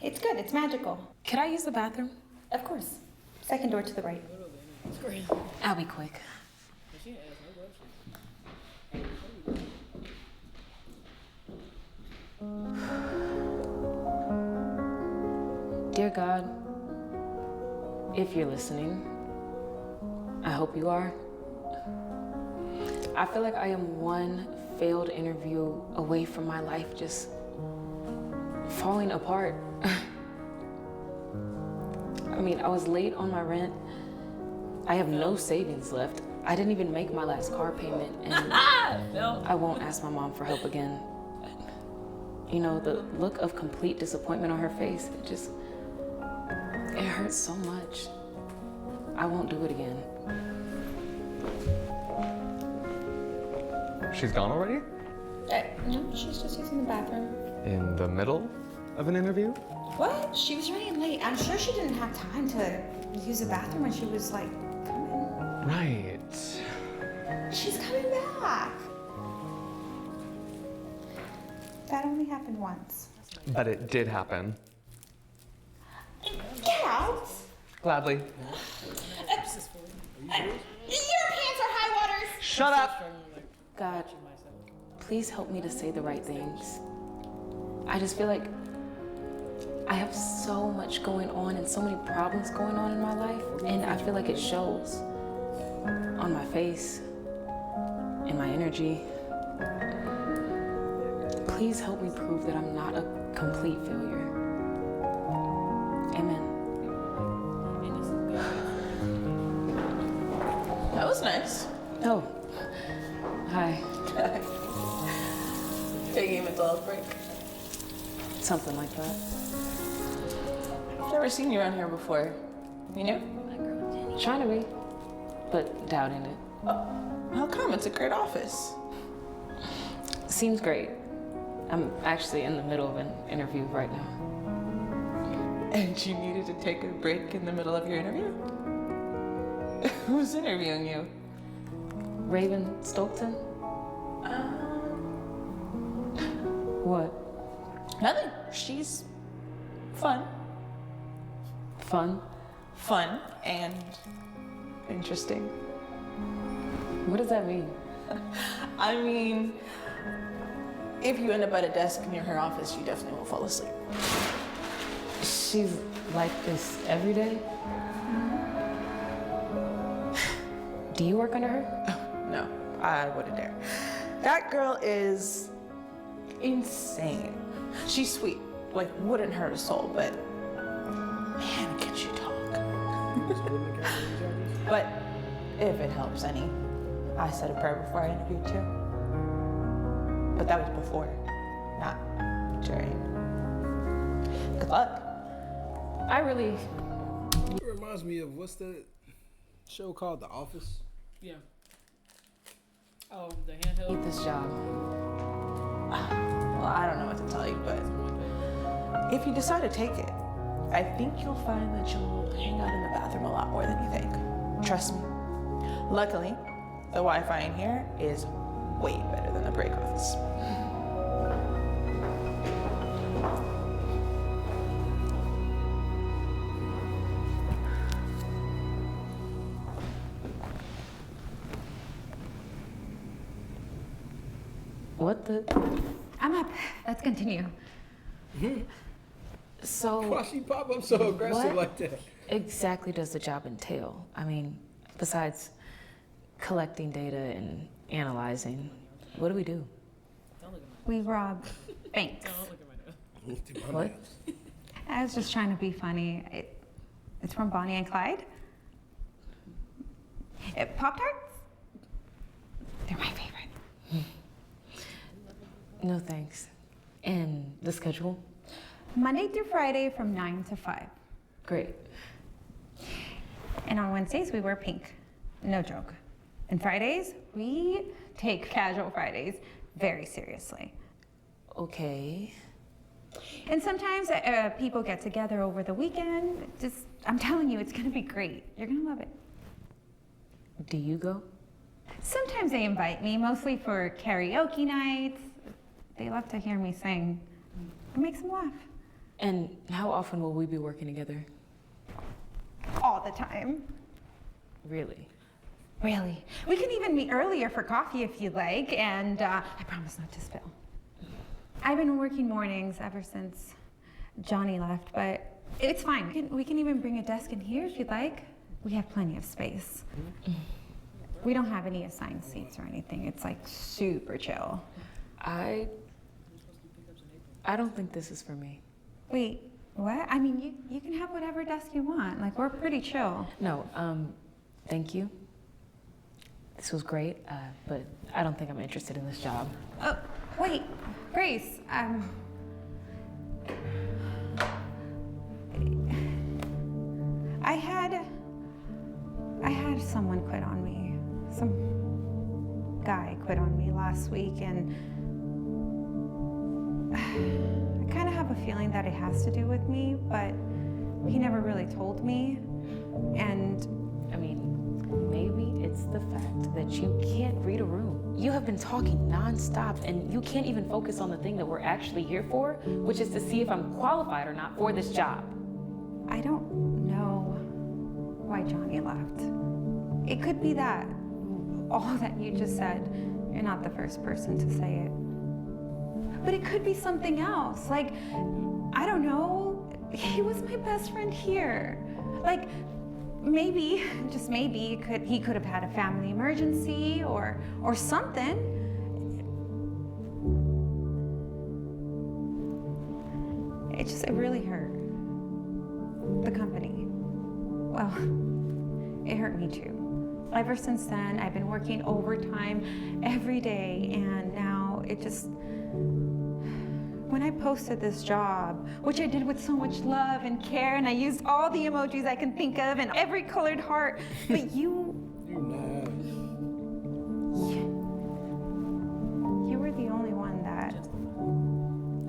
It's good, it's magical. Could I use the bathroom? Of course. Second door to the right. I'll be quick. Dear God, if you're listening, I hope you are. I feel like I am one failed interview away from my life just falling apart. I mean, I was late on my rent. I have no savings left. I didn't even make my last car payment, and I won't ask my mom for help again. You know, the look of complete disappointment on her face, it hurts so much. I won't do it again. She's gone already? No, she's just using the bathroom. In the middle of an interview? What? She was running late. I'm sure she didn't have time to use the bathroom when she was like coming. Right. She's coming back. That only happened once. But it did happen. Get out. Gladly. Your pants are high waters. Shut up. God, please help me to say the right things. I just feel like I have so much going on and so many problems going on in my life, and I feel like it shows on my face, in my energy. Please help me prove that I'm not a complete failure. Amen. That was nice. Oh, hi. Taking a mental health break. Something like that. I've never seen you around here before. You new? Trying to be, but doubting it. How come? It's a great office. Seems great. I'm actually in the middle of an interview right now. And you needed to take a break in the middle of your interview? Who's interviewing you? Raevyn Stolton? What? Nothing. She's fun. Fun? Fun and interesting. What does that mean? I mean, if you end up at a desk near her office, you definitely won't fall asleep. She's like this every day? Do you work under her? No, I wouldn't dare. That girl is insane. She's sweet, like wouldn't hurt a soul, but man, can she talk. But if it helps any, I said a prayer before I interviewed too. But that was before, not during. Good luck. I really... It reminds me of, what's the show called? The Office? Yeah. Oh, the handheld. Need this job. Well, I don't know what to tell you, but if you decide to take it, I think you'll find that you'll hang out in the bathroom a lot more than you think. Trust me. Luckily, the Wi-Fi in here is way better than the break office. What the? I'm up. Let's continue. So... Why she pop up so aggressive like that? Exactly does the job entail? I mean, besides collecting data and analyzing, what do we do? We rob banks. What? I was just trying to be funny. It's from Bonnie and Clyde. Pop-Tarts? They're my favorite. No thanks. And the schedule? Monday through Friday from 9 to 5. Great. And on Wednesdays, we wear pink. No joke. And Fridays, we take Casual Fridays very seriously. Okay. And sometimes people get together over the weekend. I'm telling you, it's gonna be great. You're gonna love it. Do you go? Sometimes they invite me, mostly for karaoke nights. They love to hear me sing. It makes them laugh. And how often will we be working together? All the time. Really? Really. We can even meet earlier for coffee if you'd like, and I promise not to spill. I've been working mornings ever since Johnny left, but it's fine. We can even bring a desk in here if you'd like. We have plenty of space. We don't have any assigned seats or anything. It's like super chill. I don't think this is for me. Wait, what? I mean, you can have whatever desk you want. Like, we're pretty chill. No, thank you. This was great, but I don't think I'm interested in this job. Oh, wait, Grace, I had someone quit on me. Some guy quit on me last week, and I kind of have a feeling that it has to do with me, but he never really told me. And I mean, maybe it's the fact that you can't read a room. You have been talking nonstop, and you can't even focus on the thing that we're actually here for, which is to see if I'm qualified or not for this job. I don't know why Johnny left. It could be that. All that you just said, you're not the first person to say it. But it could be something else. Like, I don't know, he was my best friend here. Like, maybe, just maybe, he could have had a family emergency or something. It really hurt. The company. Well, it hurt me too. Ever since then, I've been working overtime every day, and now it just... When I posted this job, which I did with so much love and care, and I used all the emojis I can think of and every colored heart, but you were the only one that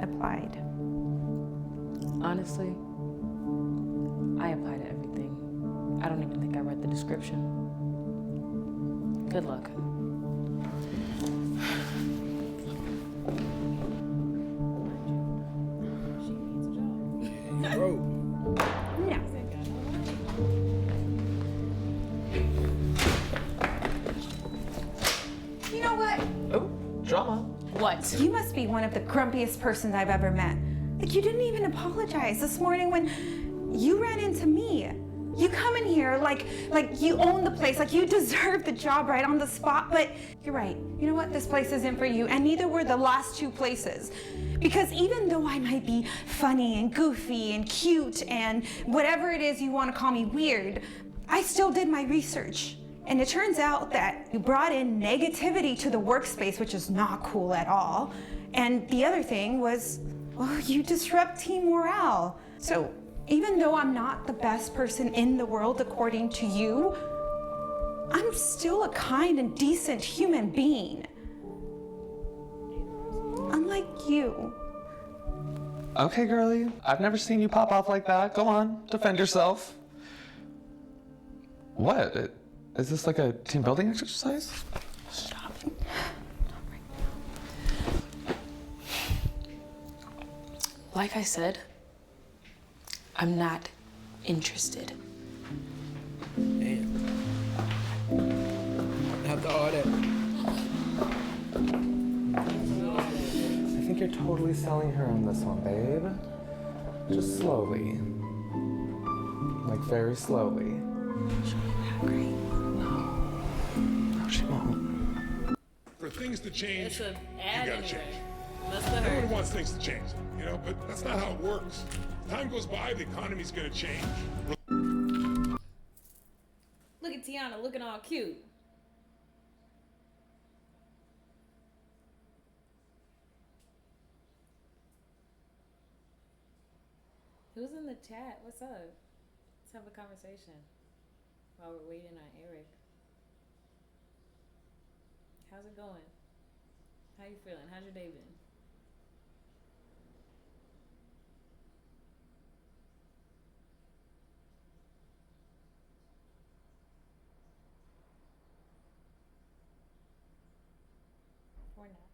applied. Honestly, I apply to everything. I don't even think I read the description. Good luck. Bro. No. You know what? Oh, drama. What? You must be one of the grumpiest persons I've ever met. Like, you didn't even apologize this morning when you ran into me. You come in here like you own the place, like you deserve the job right on the spot, but you're right. You know what? This place isn't for you, and neither were the last two places. Because even though I might be funny and goofy and cute and whatever it is you want to call me weird, I still did my research. And it turns out that you brought in negativity to the workspace, which is not cool at all. And the other thing was, well, you disrupt team morale. So even though I'm not the best person in the world according to you, I'm still a kind and decent human being. Unlike you. Okay, girlie. I've never seen you pop off like that. Go on, defend yourself. What? Is this like a team building exercise? Stop. Like I said, I'm not interested. Damn. After all that. I think you're totally selling her on this one, babe. Just slowly. Like, very slowly. She'll be that great. No, she won't. For things to change, It's an you ad gotta anyway. change. That's the Everyone hurt. wants things to change, you know, but that's not how it works. Time goes by, the economy's gonna change. Look at Tiana looking all cute. Who's in the chat? What's up? Let's have a conversation while we're waiting on Eriq. How's it going? How you feeling? How's your day been? Or not?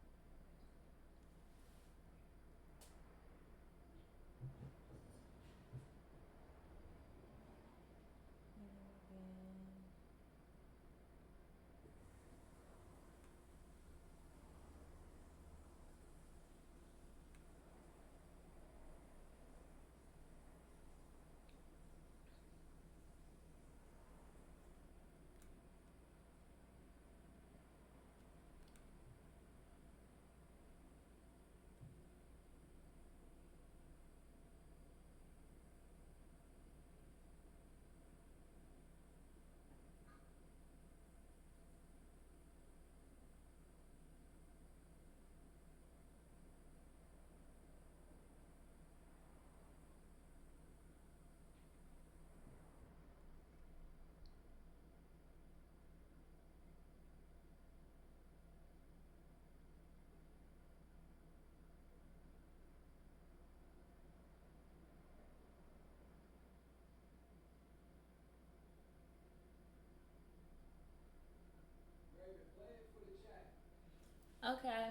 Okay.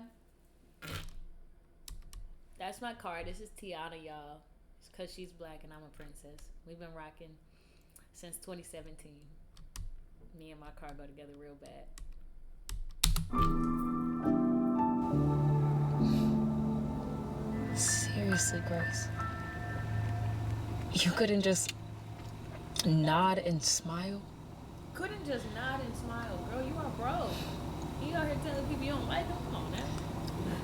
That's my card. This is Tiana, y'all. It's because she's black and I'm a princess. We've been rocking since 2017. Me and my car go together real bad. Seriously, Grace. You couldn't just nod and smile? Couldn't just nod and smile. Girl, you are broke. You out here telling people you don't like them? Come on now.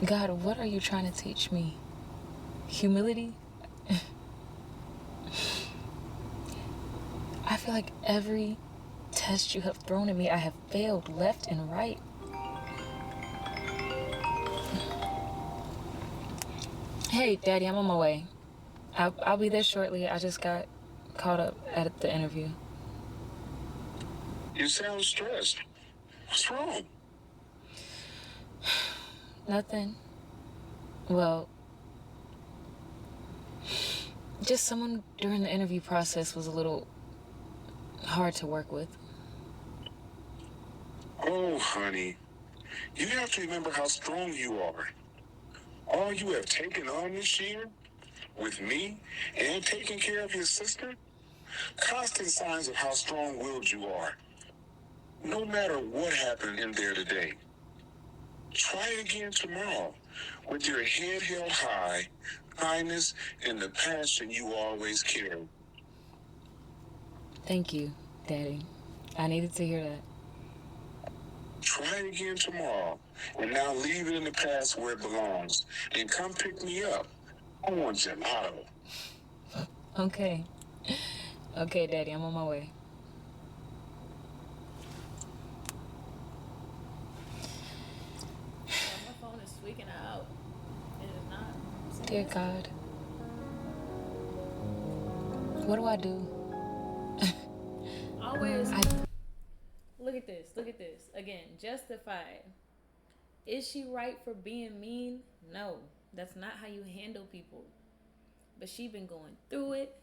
God, what are you trying to teach me? Humility? I feel like every test you have thrown at me, I have failed left and right. Hey, Daddy, I'm on my way. I'll be there shortly. I just got caught up at the interview. You sound stressed. What's wrong? Nothing. Well, just someone during the interview process was a little hard to work with. Oh, honey. You have to remember how strong you are. All you have taken on this year, with me, and taking care of your sister, constant signs of how strong-willed you are. No matter what happened in there today, try again tomorrow with your head held high, kindness, and the passion you always carry. Thank you, Daddy. I needed to hear that. Try again tomorrow, and now leave it in the past where it belongs, and come pick me up. I want gelato. Okay. Okay, Daddy, I'm on my way. My phone is tweaking out. It is not. Dear God. What do I do? Always. Look at this. Look at this. Again, justified. Is she right for being mean? No. That's not how you handle people. But she been going through it.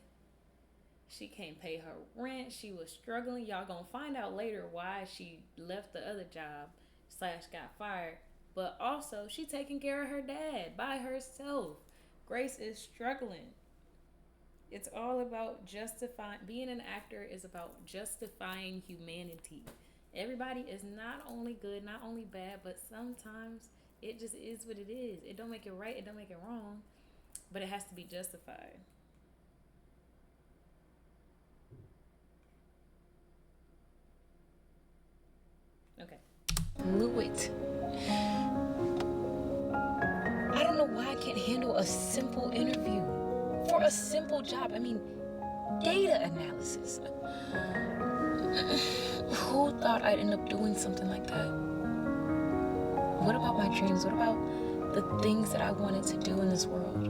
She can't pay her rent. She was struggling. Y'all gonna find out later why she left the other job / got fired. But also, she taking care of her dad by herself. Grace is struggling. It's all about justifying. Being an actor is about justifying humanity. Everybody is not only good, not only bad, but sometimes it just is what it is. It don't make it right, it don't make it wrong, but it has to be justified. Okay. Blew it. I don't know why I can't handle a simple interview for a simple job. I mean, data analysis. Who thought I'd end up doing something like that? What about my dreams? What about the things that I wanted to do in this world?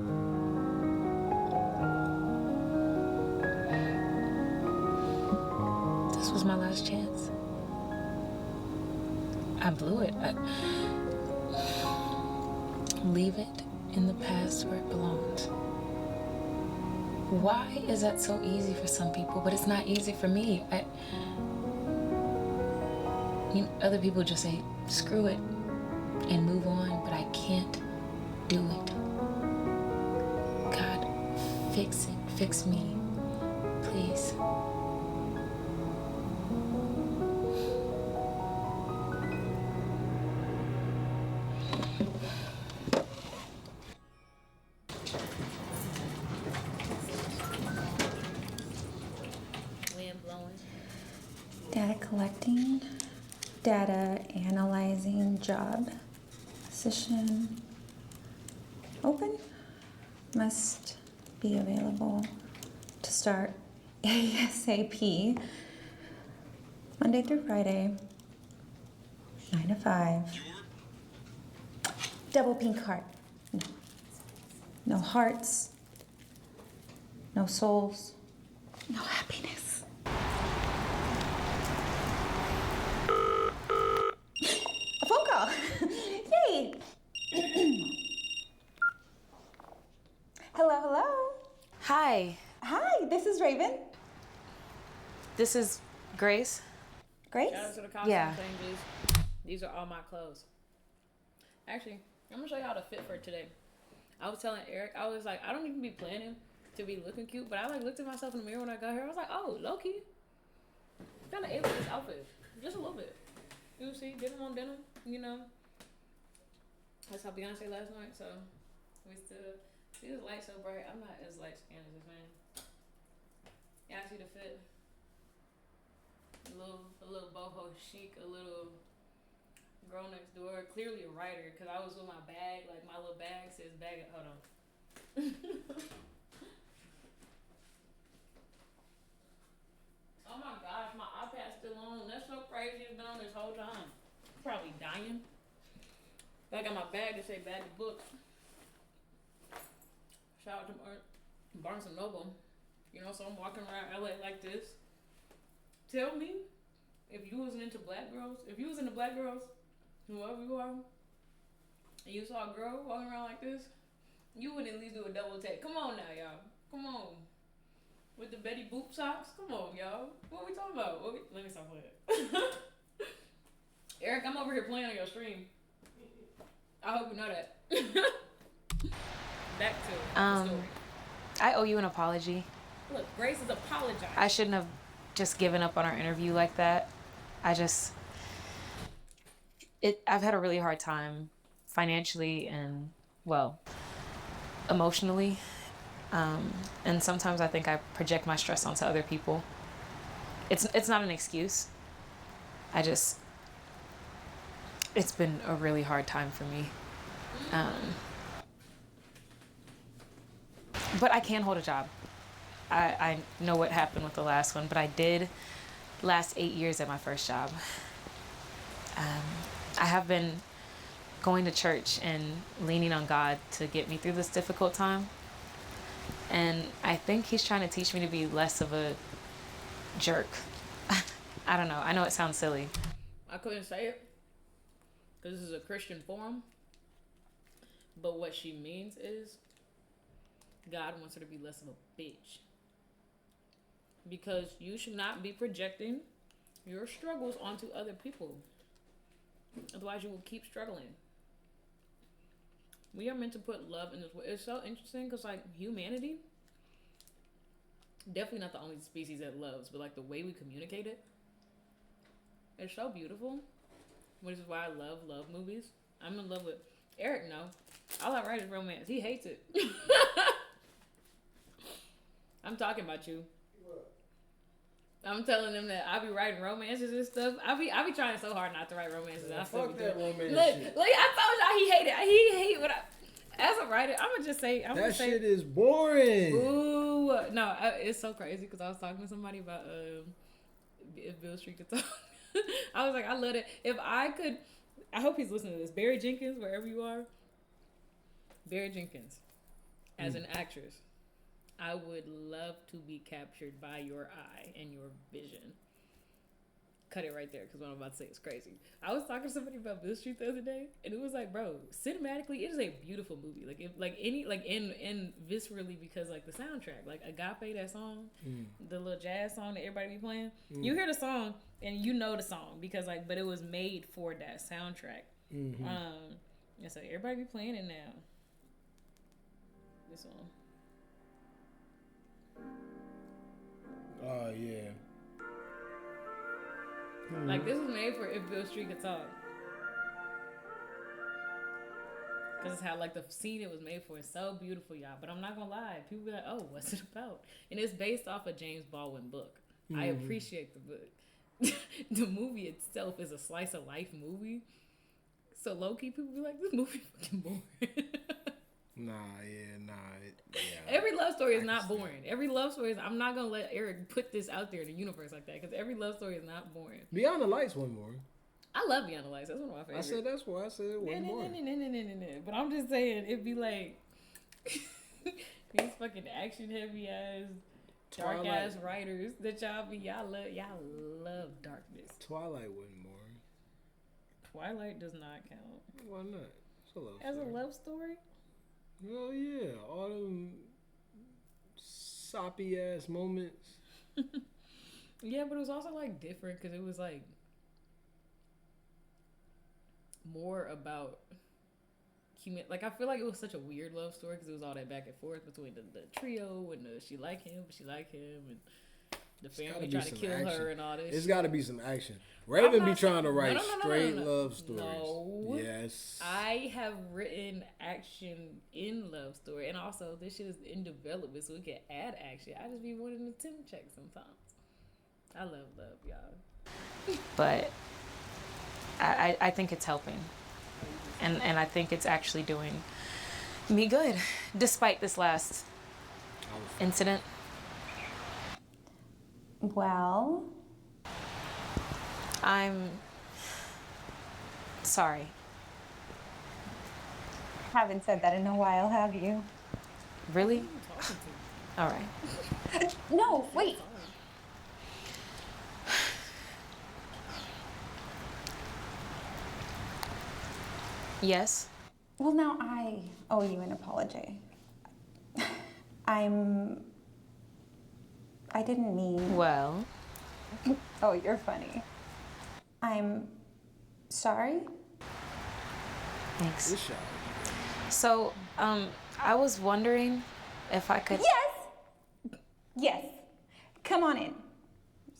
This was my last chance. I blew it. Leave it in the past where it belongs. Why is that so easy for some people, but it's not easy for me? Other people just say, screw it, and move on, but I can't do it. God, fix it, fix me, please. Data collecting, data analyzing, job, position, open, must be available to start ASAP, Monday through Friday, 9 to 5. Double pink heart. No. No hearts, no souls, no happiness. A phone call. Yay. Hello, hello. Hi. Hi, this is Raevyn. This is Grace. Grace? Shout out to the costume changes. These are all my clothes. Actually, I'm gonna show you how to fit for today. I was telling Eriq, I was like, I don't even be planning to be looking cute, but I like looked at myself in the mirror when I got here. I was like, oh, low key, kind of ate with this outfit just a little bit. You see, denim on denim, you know. That's how Beyonce last night. So we still see this light so bright. I'm not as light skinned as this man. Yeah, I see the fit. A little boho chic, a little girl next door. Clearly a writer, cause I was with my bag, like my little bag says bag. Hold on. Oh my gosh, my iPad's still on. That's so crazy. It's been on this whole time. Probably dying. I got my bag to say bag of books. Shout out to Barnes and Noble. You know, so I'm walking around LA like this. Tell me if you wasn't into black girls, if you was into black girls, whoever you are, and you saw a girl walking around like this, you would at least do a double take. Come on now, y'all. Come on. With the Betty Boop socks? Come on, y'all. What are we talking about? Let me stop playing. Eriq, I'm over here playing on your stream. I hope you know that. Back to the story. I owe you an apology. Look, Grace is apologizing. I shouldn't have just given up on our interview like that. I've had a really hard time financially and, well, emotionally. And sometimes I think I project my stress onto other people. It's not an excuse. It's been a really hard time for me. But I can hold a job. I know what happened with the last one, but I did last 8 years at my first job. I have been going to church and leaning on God to get me through this difficult time. And I think he's trying to teach me to be less of a jerk. I don't know. I know it sounds silly. I couldn't say it because this is a Christian forum. But what she means is God wants her to be less of a bitch. Because you should not be projecting your struggles onto other people. Otherwise, you will keep struggling. We are meant to put love in this world. It's so interesting because, like, humanity, definitely not the only species that loves, but, like, the way we communicate it, it's so beautiful. Which is why I love movies. I'm in love with Eriq. No, all I write is romance. He hates it. I'm talking about you. I'm telling them that I be writing romances and stuff. I be trying so hard not to write romances. Yeah, I still fuck be that doing. romance Look, shit. I told y'all he hated. He hate what I. As a writer, I'm gonna just say. That shit is boring. Ooh, no, it's so crazy because I was talking to somebody about if Bill Street could talk. I was like, I love it. If I could, I hope he's listening to this. Barry Jenkins, wherever you are. Barry Jenkins, as an actress. I would love to be captured by your eye and your vision. Cut it right there because what I'm about to say is crazy. I was talking to somebody about Bill Street the other day, and it was like, bro, cinematically, it is a beautiful movie. Like, in viscerally, because like the soundtrack, like Agape, that song, the little jazz song that everybody be playing. You hear the song and you know the song because like, but it was made for that soundtrack. Mm-hmm. And so everybody be playing it now. This one. Oh, yeah. Like, this was made for If Bill Street Could Talk. Because it's how, like, the scene it was made for is so beautiful, y'all. But I'm not going to lie. People be like, oh, what's it about? And it's based off a James Baldwin book. I appreciate the book. The movie itself is a slice of life movie. So, low-key, people be like, this movie fucking boring. Every love story is not boring. Every love story is. I'm not gonna let Eriq put this out there in the universe like that because every love story is not boring. Beyond the Lights wasn't boring. I love Beyond the Lights. That's one of my favorites. I said that's why I said it wasn't boring. But I'm just saying it'd be like these fucking action heavy ass, dark ass writers that y'all love darkness. Twilight wasn't boring. Twilight does not count. Why not? It's a love As story. a love story? Well, yeah, all them soppy ass moments. Yeah, but it was also like different because it was like more about like I feel like it was such a weird love story because it was all that back and forth between the trio and she like him, but she like him, and the family trying to kill her and all this. It's got to be some action. Raven be trying to write straight love stories. No. Yes. I have written action in love story, and also this shit is in development, so we can add action. I just be wanting to temp check sometimes. I love y'all. But I think it's helping. And I think it's actually doing me good, despite this last incident. Well, I'm sorry. Haven't said that in a while, have you? Really? All right. No, wait. Yes? Well, now I owe you an apology. I didn't mean... Well? Oh, you're funny. I'm sorry. Thanks. So, I was wondering if I could... Yes! Yes. Come on in.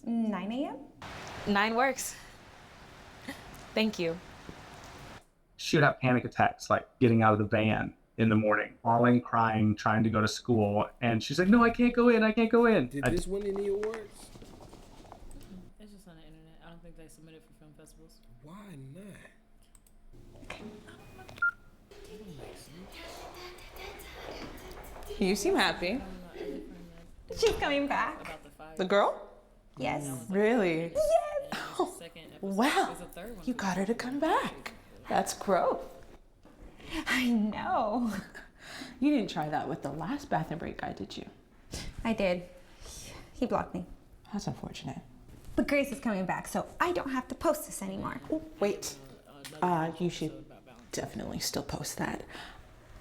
9 a.m.? 9 works. Thank you. She would have panic attacks, like getting out of the van in the morning, bawling, crying, trying to go to school. And she's like, no, I can't go in. I can't go in. Did this win any awards? It's just on the internet. I don't think they submitted for film festivals. Why not? You seem happy. She's coming back. The girl? Yes. Really? Yes. Oh, wow. You got her to come back. That's growth. I know. You didn't try that with the last bathroom break guy, did you? I did. He blocked me. That's unfortunate. But Grace is coming back, so I don't have to post this anymore. Oh, wait. You should definitely still post that.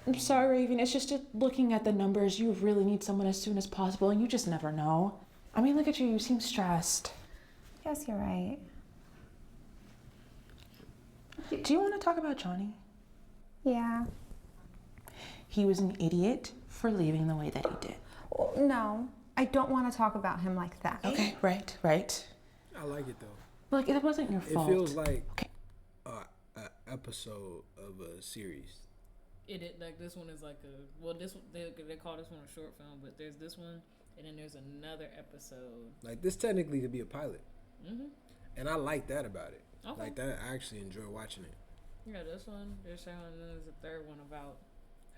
I'm sorry, Raven. It's just looking at the numbers, you really need someone as soon as possible, and you just never know. I mean, look at you. You seem stressed. Yes, you're right. Do you want to talk about Johnny? Yeah. He was an idiot for leaving the way that he did. No, I don't want to talk about him like that. Okay, right. I like it though. Like, it wasn't your fault. It feels like an episode of a series. It like this one is like a this one, they call this one a short film, but there's this one and then there's another episode. Like this technically could be a pilot. Mhm. And I like that about it. Okay. Like that, I actually enjoy watching it. Yeah, this one they're showing, and then there's a third one about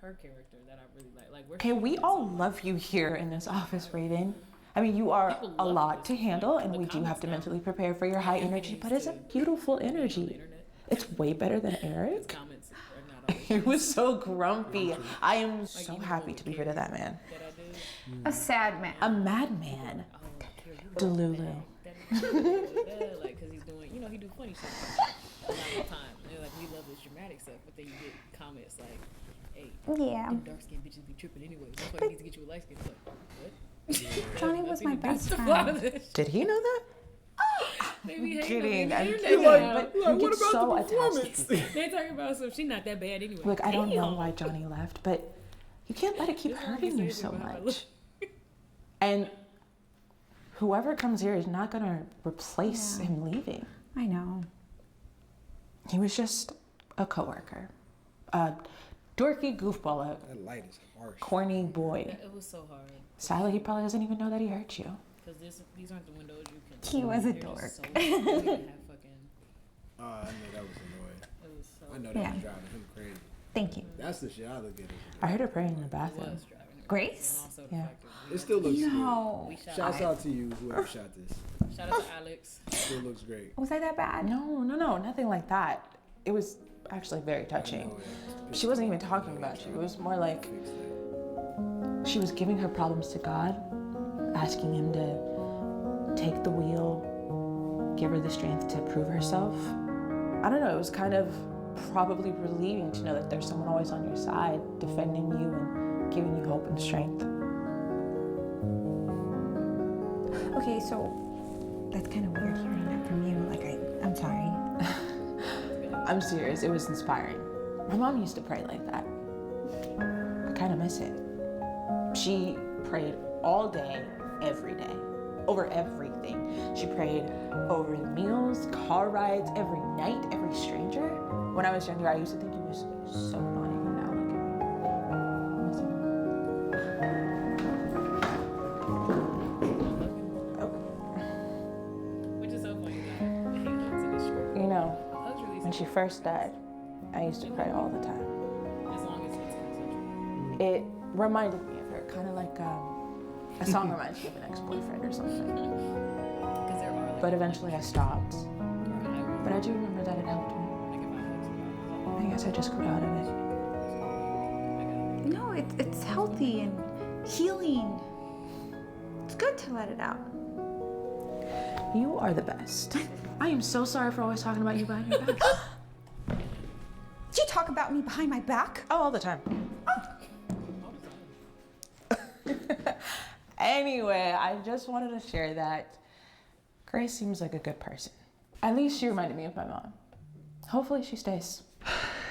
her character that I really like. Okay, we all love you here in this office, Raven. I mean, you are a lot to handle, and we do have to mentally prepare for your high energy, but it's a beautiful energy. It's way better than Eriq. He was so grumpy. I am so happy to be rid of that man. A sad man. A madman. Delulu. Like, cause he's doing, he do funny shit a lot of the time. They're like, we love this dramatic stuff, but then you get comments like, hey, Yeah. them dark skinned bitches be tripping anyway. That's why he needs to get you a light skin. Like, what? Johnny was my best friend. Did he know that? Maybe I'm kidding. I'm Like, kidding. But you what get about so the attached to performance? people. They talking about some. She's not that bad anyway. Look, I don't know why Johnny left, but you can't let it keep hurting you so much. And whoever comes here is not gonna replace him leaving. I know. He was just a coworker, a dorky goofball, That light is harsh. corny boy. It was so hard. Sadly, he probably doesn't even know that he hurt you. Because these aren't the windows you can. He was a they're dork. just so you can have fucking. I know that was annoying. It was so. I know that was driving him crazy. Thank you. That's the shit I look at. I heard her praying in the bathroom. Grace? Yeah. It still looks No. good. Shouts out to you, whoever shot this. Shout out to Alex. Still looks great. Was I that bad? No, nothing like that. It was actually very touching. She wasn't even talking about you. It was more like she was giving her problems to God, asking him to take the wheel, give her the strength to prove herself. I don't know, it was kind of probably relieving to know that there's someone always on your side, defending you and giving you hope and strength. Okay, so that's kind of weird hearing that from you. Like, I'm sorry. I'm serious, it was inspiring. My mom used to pray like that. I kind of miss it. She prayed all day, every day, over everything. She prayed over the meals, car rides, every night, every stranger. When I was younger, I used to think it was so annoying, and now look at me. Which is so funny though. He loves in his shirt. You know, when she first died, I used to cry all the time. As long as it's consensual. It reminded me of her, kind of like a song reminds you of an ex-boyfriend or something. But eventually I stopped. But I do remember that it helped me. I guess I just grew out of it. No, it's healthy and healing. It's good to let it out. You are the best. I am so sorry for always talking about you behind your back. You talk about me behind my back? Oh, all the time. Anyway, I just wanted to share that Grace seems like a good person. At least she reminded me of my mom. Hopefully she stays.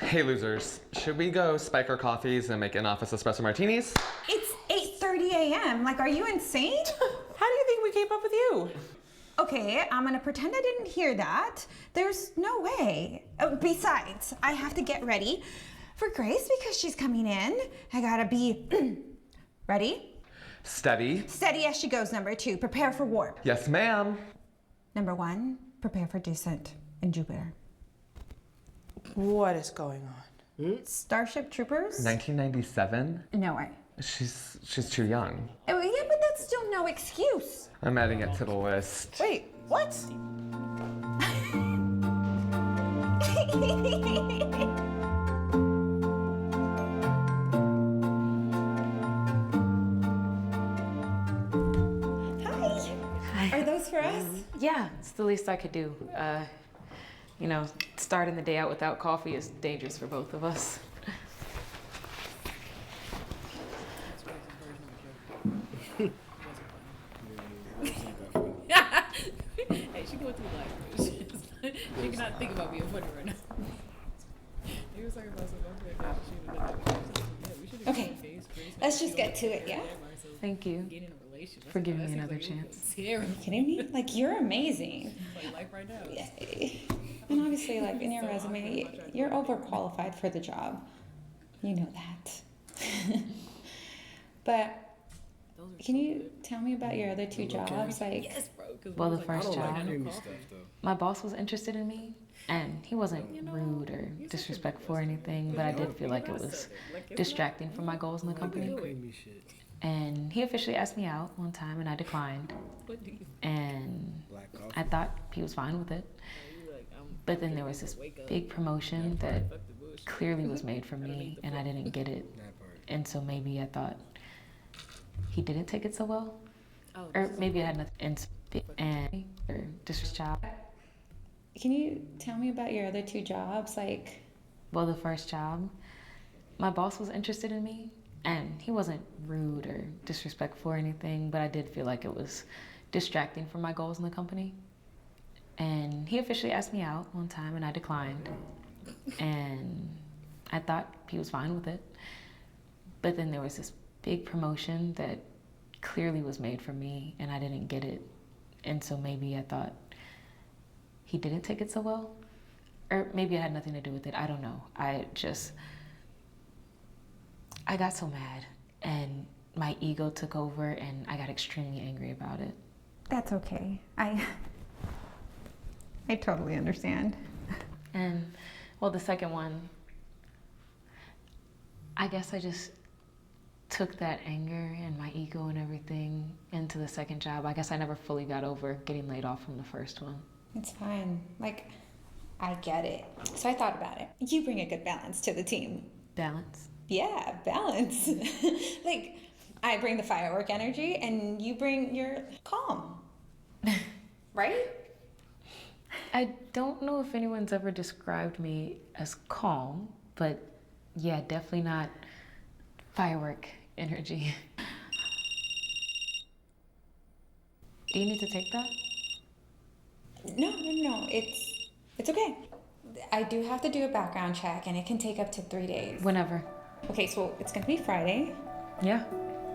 Hey losers, should we go spike our coffees and make in-office espresso martinis? It's 8:30 a.m. Like, are you insane? How do you think we came up with you? Okay, I'm gonna pretend I didn't hear that. There's no way. Besides, I have to get ready for Grace because she's coming in. I gotta be ready. Steady. Steady as she goes, number 2. Prepare for warp. Yes, ma'am. Number 1, prepare for descent in Jupiter. What is going on? Starship Troopers? 1997? No way. She's too young. Oh, yeah, but that's still no excuse. I'm adding it to the list. Wait, what? Are those for us? Yeah, it's the least I could do. You know, starting the day out without coffee is dangerous for both of us. Hey, she going through life. She cannot think about being funny right now. He was talking about Okay, let's just get to it, yeah? Thank you for giving me another chance. Are you kidding me? Like, you're amazing. Like right now. And obviously, like, in your resume, you're overqualified for the job. You know that. But can you tell me about your other 2 jobs? Like, Well, the first job, my boss was interested in me, and he wasn't rude or disrespectful or anything, but I did feel like it was distracting from my goals in the company. And he officially asked me out one time, and I declined. And I thought he was fine with it. But then there was this big promotion that clearly was made for me, and I didn't get it. And so maybe I thought he didn't take it so well. Or maybe I had nothing or just job. can you tell me about your other 2 jobs? Like, Well, the first job, my boss was interested in me, and he wasn't rude or disrespectful or anything, but I did feel like it was distracting from my goals in the company. And he officially asked me out one time, and I declined. And I thought he was fine with it. But then there was this big promotion that clearly was made for me, and I didn't get it. And so maybe I thought he didn't take it so well. Or maybe it had nothing to do with it. I don't know. I got so mad, and my ego took over, and I got extremely angry about it. that's okay. I totally understand. And, well, the second one, I guess I just took that anger and my ego and everything into the second job. I guess I never fully got over getting laid off from the first one. It's fine. Like, I get it. So I thought about it. You bring a good balance to the team. Balance? Yeah, balance. Like, I bring the firework energy and you bring your calm. Right? I don't know if anyone's ever described me as calm, but yeah, definitely not firework energy. Do you need to take that? No. It's okay. I do have to do a background check, and it can take up to 3 days. Whenever. Okay, so it's gonna be Friday. Yeah.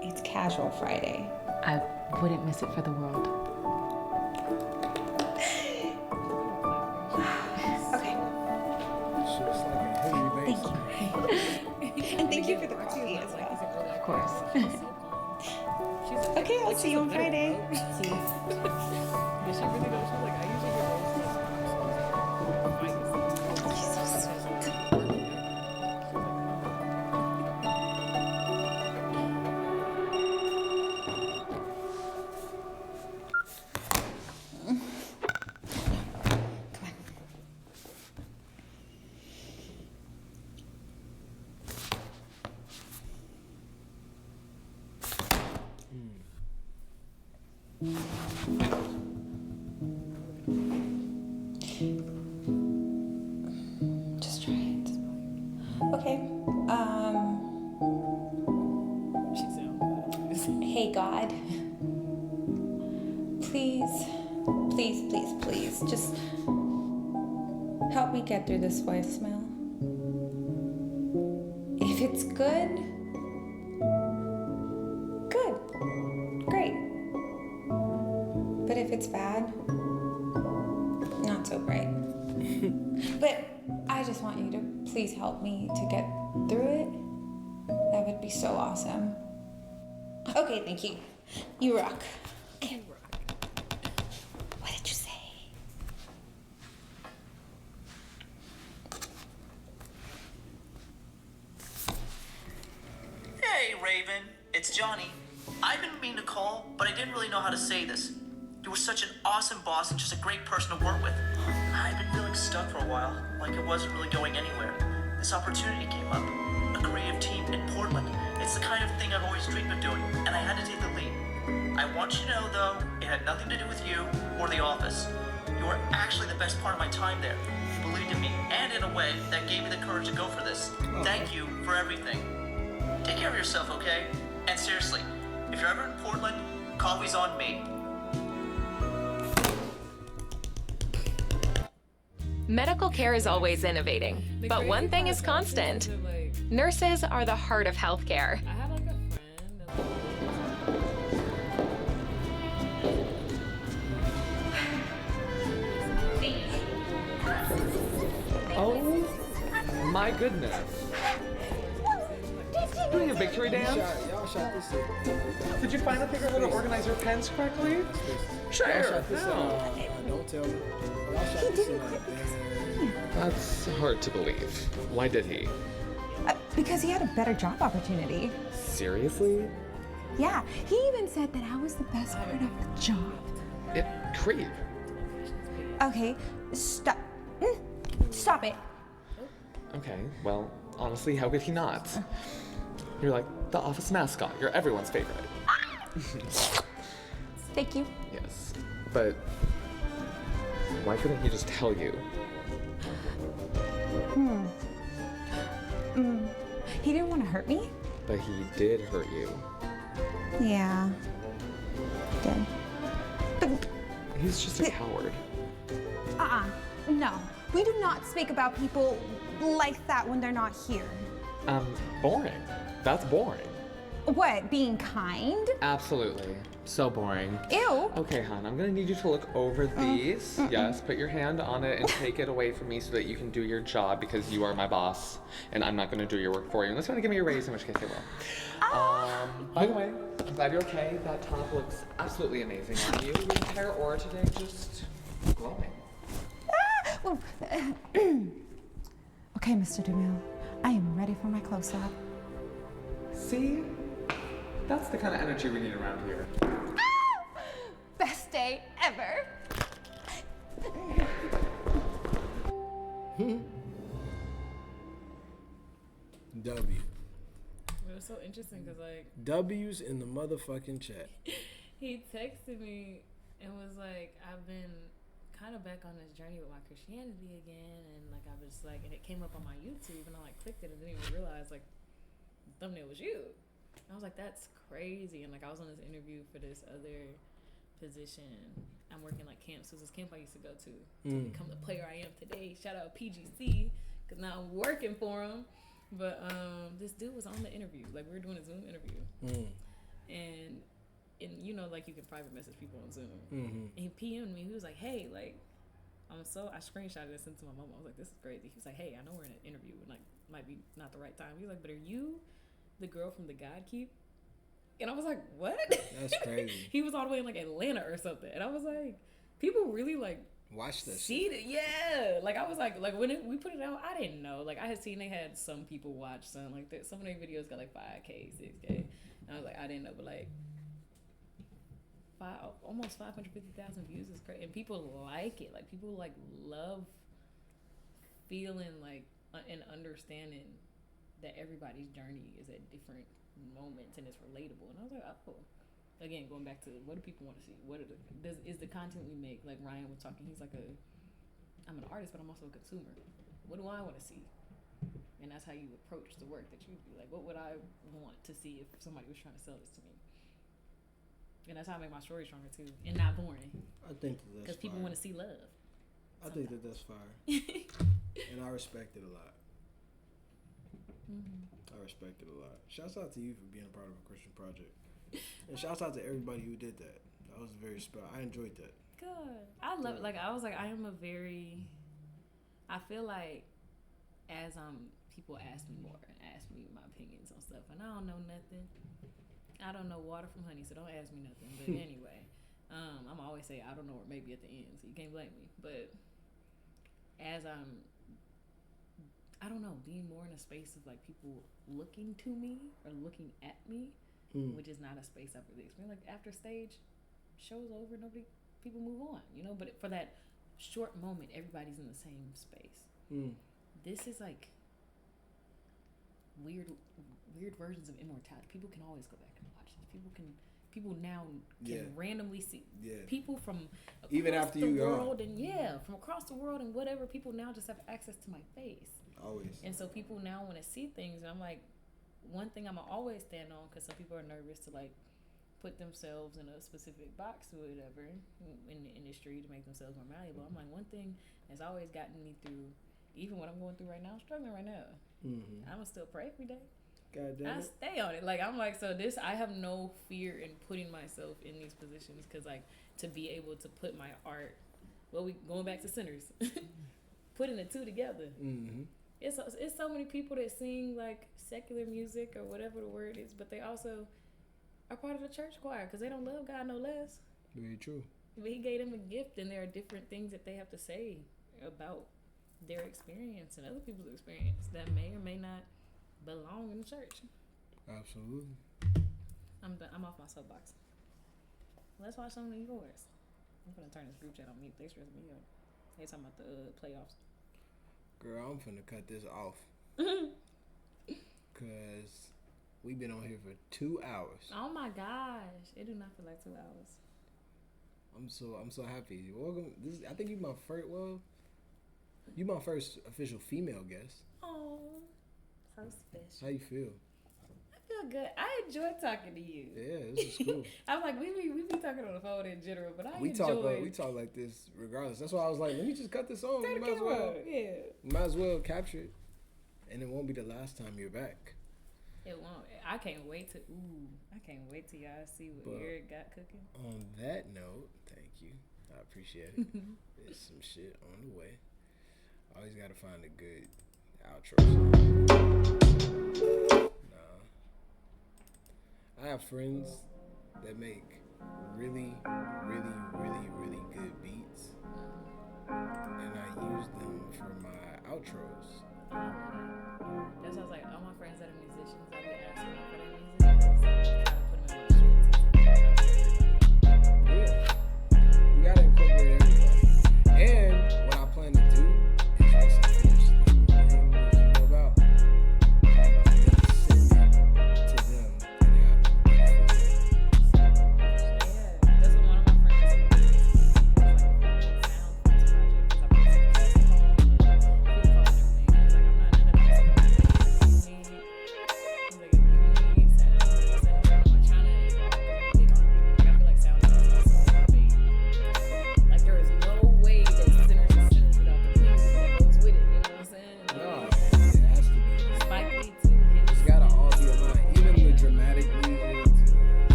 It's casual Friday. I wouldn't miss it for the world. Okay. Thank you. And thank you for the coffee as well. Of course. Okay, I'll see you on Friday. See you. Does she really know? She's like, I usually get Just try it. Okay. Hey God. Please, just help me get through this voicemail. If it's good, great. But if it's bad, not so great. But I just want you to please help me to get through it. That would be so awesome. Okay, thank you. You rock. Okay. What did you say? Hey, Raven. It's Johnny. I've been meaning to call, but I didn't really know how to say this. You were such an awesome boss and just a great person to work with. I've been feeling stuck for a while, like it wasn't really going anywhere. This opportunity came up. A creative team in Portland. It's the kind of thing I've always dreamed of doing, and I had to take the lead. I want you to know, though, it had nothing to do with you or the office. You were actually the best part of my time there. You believed in me, and in a way, that gave me the courage to go for this. Thank you for everything. Take care of yourself, okay? And seriously, if you're ever in Portland, coffee's on me. Medical care is always innovating, but one thing is constant. Nurses are the heart of healthcare. I have like a Oh my goodness. Doing a victory dance? Y'all shot this in. Did you finally figure out how to organize your pens correctly? Sure. Y'all shot this don't tell me. Y'all shot this in That's hard to believe. Why did he? Because he had a better job opportunity. Seriously? Yeah, he even said that I was the best part of the job. Creep. Okay, stop. Stop it. Okay, well, honestly, how could he not? You're like the office mascot. You're everyone's favorite. Thank you. Yes, but why couldn't he just tell you? He didn't want to hurt me? But he did hurt you. Yeah. Did. He's just a coward. No. We do not speak about people like that when they're not here. Boring. That's boring. What, being kind? Absolutely. So boring. Ew. Okay, hon, I'm gonna need you to look over these. Yes, put your hand on it and take it away from me so that you can do your job because you are my boss and I'm not gonna do your work for you unless you wanna give me a raise, in which case I will. By the way, I'm glad you're okay. That top looks absolutely amazing on you. Your entire aura today just glowing. Okay, Mr. DeMille, I am ready for my close-up. See? That's the kind of energy we need around here. Best day ever. W. It was so interesting because like W's in the motherfucking chat. he texted me and was like, I've been kind of back on this journey with my Christianity again, and like I was like, and it came up on my YouTube, and I like clicked it and didn't even realize like the thumbnail was you. I was like, that's crazy. And like I was on this interview for this other position I'm working like camps. So this camp I used to go to become the player I am today. Shout out PGC, because now I'm working for him. But this dude was on the interview. Like, we were doing a Zoom interview. And you know, like, you can private message people on Zoom. And he PM'd me. He was like, hey, like, I screenshotted it and sent it to my mom. I was like, this is crazy. He was like, hey, I know we're in an interview and, like, might be not the right time. He was like, but are you the girl from the God Keep? And I was like, what? That's crazy. He was all the way in, like, Atlanta or something. And I was like, people really, like, watch this. See it? Yeah. Like, I was like when we put it out, I didn't know. Like, I had seen they had some people watch some, like, some of their videos got, like, 5K, 6K. And I was like, I didn't know, but, like, almost 550,000 views is crazy. And people like it. Like, people, like, love feeling, like, and understanding that everybody's journey is at different moments and it's relatable. And I was like, oh. Again, going back to what do people want to see? What is the content we make? Like Ryan was talking, he's like I'm an artist, but I'm also a consumer. What do I want to see? And that's how you approach the work that you do. Like, what would I want to see if somebody was trying to sell this to me? And that's how I make my story stronger too, and not boring. I think that's because people want to see love. I think that's fire, and I respect it a lot. I respect it a lot. Shouts out to you for being a part of a Christian project. And shouts out to everybody who did that. That was very special. I enjoyed that. Good. I love it. Like, I was like, I feel like as people ask me more and ask me my opinions on stuff, and I don't know nothing. I don't know water from honey, so don't ask me nothing. But anyway, I'm always say I don't know, or maybe at the end, so you can't blame me. But as I don't know, being more in a space of like people looking to me or looking at me, which is not a space I've really experienced. Like, after stage, show's over, people move on, you know. But for that short moment, everybody's in the same space. This is like weird versions of immortality. People can always go back and watch this. People now can randomly see people from across even after the you world go. And from across the world and whatever. People now just have access to my face. Always. And so people now want to see things, and I'm like, one thing I'm always stand on, because some people are nervous to like put themselves in a specific box or whatever in the industry to make themselves more malleable. I'm like, one thing has always gotten me through, even what I'm going through right now, I'm struggling right now. I'm gonna still pray every day. God damn it. I stay on it. Like, I'm like, so this, I have no fear in putting myself in these positions, because like, to be able to put my art, we going back to Sinners, putting the two together. It's so many people that sing like secular music or whatever the word is, but they also are part of the church choir because they don't love God no less. Very true. But He gave them a gift, and there are different things that they have to say about their experience and other people's experience that may or may not belong in the church. Absolutely. I'm off my soapbox. Let's watch some of yours. I'm gonna turn this group chat on mute. They stress me out. They talking about the playoffs. Girl, I'm finna cut this off. Cause we've been on here for 2 hours. Oh my gosh. It do not feel like 2 hours. I'm so happy. Welcome. I think you my first official female guest. Oh, so special. How you feel? I feel good. I enjoy talking to you. Yeah, this is cool. I'm like, we be talking on the phone in general, but we talk like this regardless. That's why I was like, let me just cut this on. Might as well. Yeah. Might as well capture it, and it won't be the last time you're back. It won't. I can't wait till y'all see what Eriq got cooking. On that note, thank you. I appreciate it. There's some shit on the way. Always gotta find a good outro song. I have friends that make really, really, really, really good beats, and I use them for my outros. That's why I was like, all my friends that are musicians, I be asking them for their music, because I try to put them in my shit. Yeah, you gotta incorporate everybody. And what I plan to do is once I finish this little thing that you know about, I'm gonna send it to them and have them do it for them. Yeah, that's what one of my friends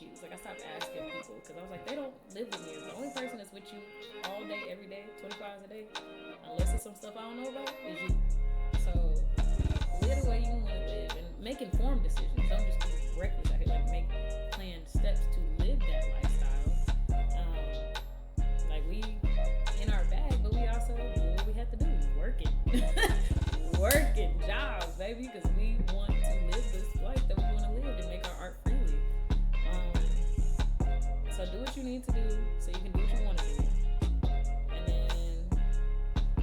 choose. Like I stopped asking people because I was like, they don't live with me. The only person that's with you all day, every day, 24 hours a day, unless it's some stuff I don't know about, is you. So live the way you want to live and make informed decisions. Don't just be reckless out here. Like make planned steps to live that lifestyle. Like we in our bag, but we also do what we have to do. Working. Working jobs, baby, because we want to live this life that we want to live and make our art freely. So do what you need to do so you can do what you want to do. And then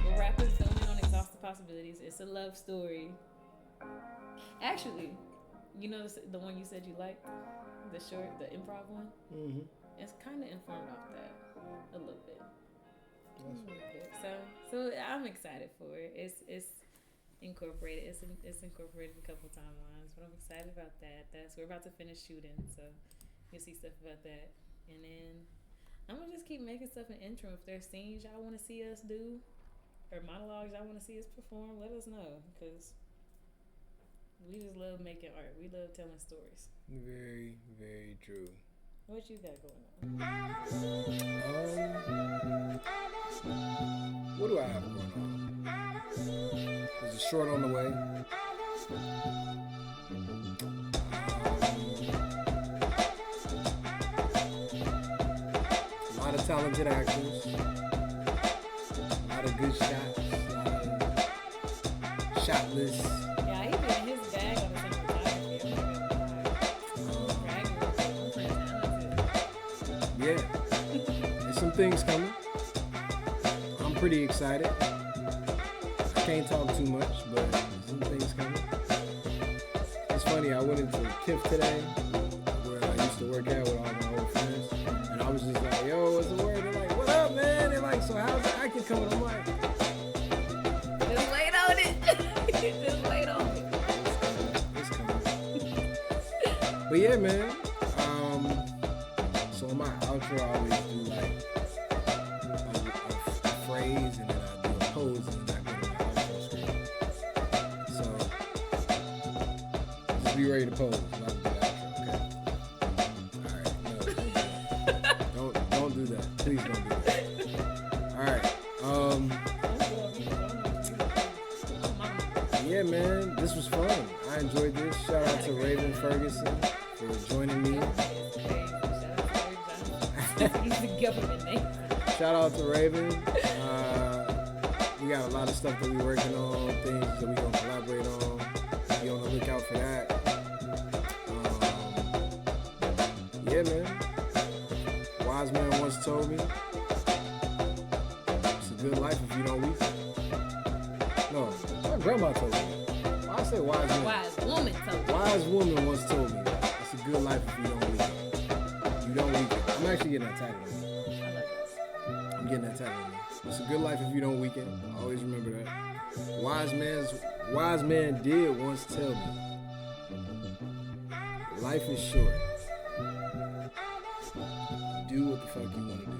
we're rapid filming on Exhausted Possibilities. It's a love story. Actually, you know the one you said you liked? The short, the improv one? Mm-hmm. It's kind of informed off that a little bit. So I'm excited for it. It's incorporated. It's incorporated a couple timelines, but I'm excited about that. We're about to finish shooting, so you'll see stuff about that. And then I'm gonna just keep making stuff in interim. If there's scenes y'all want to see us do, or monologues y'all want to see us perform, let us know, because we just love making art. We love telling stories. Very, very true. What you got going on? What do I have going on? There's a short on the way. A lot of talented actors. A lot of good shots. A lot of shot lists. Yeah, he been in his bag on the cinematography. Yeah. There's some things coming. I'm pretty excited. I can't talk too much, but some things coming. It's funny, I went into TIFF today, where I used to work out with all my old friends, and I was just like, yo, what's the word? They're like, what up, man? They're like, so how's the acting coming? I'm like, just wait on it. Just wait on it. It's coming. But yeah, man. So in my outro, I always do like a phrase, and then I do a pose, and then I go to my outro screen. So just be ready to pose. Not to do the outro, okay? All right, no, don't do that. Please don't do that. All right. Yeah, man, this was fun. I enjoyed this. Shout out to Raevyn Ferguson for joining me. Shout out to Raevyn. We got a lot of stuff that we're working on, things that we're going to collaborate on. Be on the lookout for that. Yeah, man. Wise man once told me, it's a good life if you don't weaken. No, my grandma told me. Why I say wise man? Wise woman told me. Wise woman once told me, it's a good life if you don't weaken. You don't weaken. I'm actually getting that tatted on me. I'm getting that tatted on me. It's a good life if you don't weaken. Always remember that. Wise man did once tell me, life is short. Do what the fuck you want to do.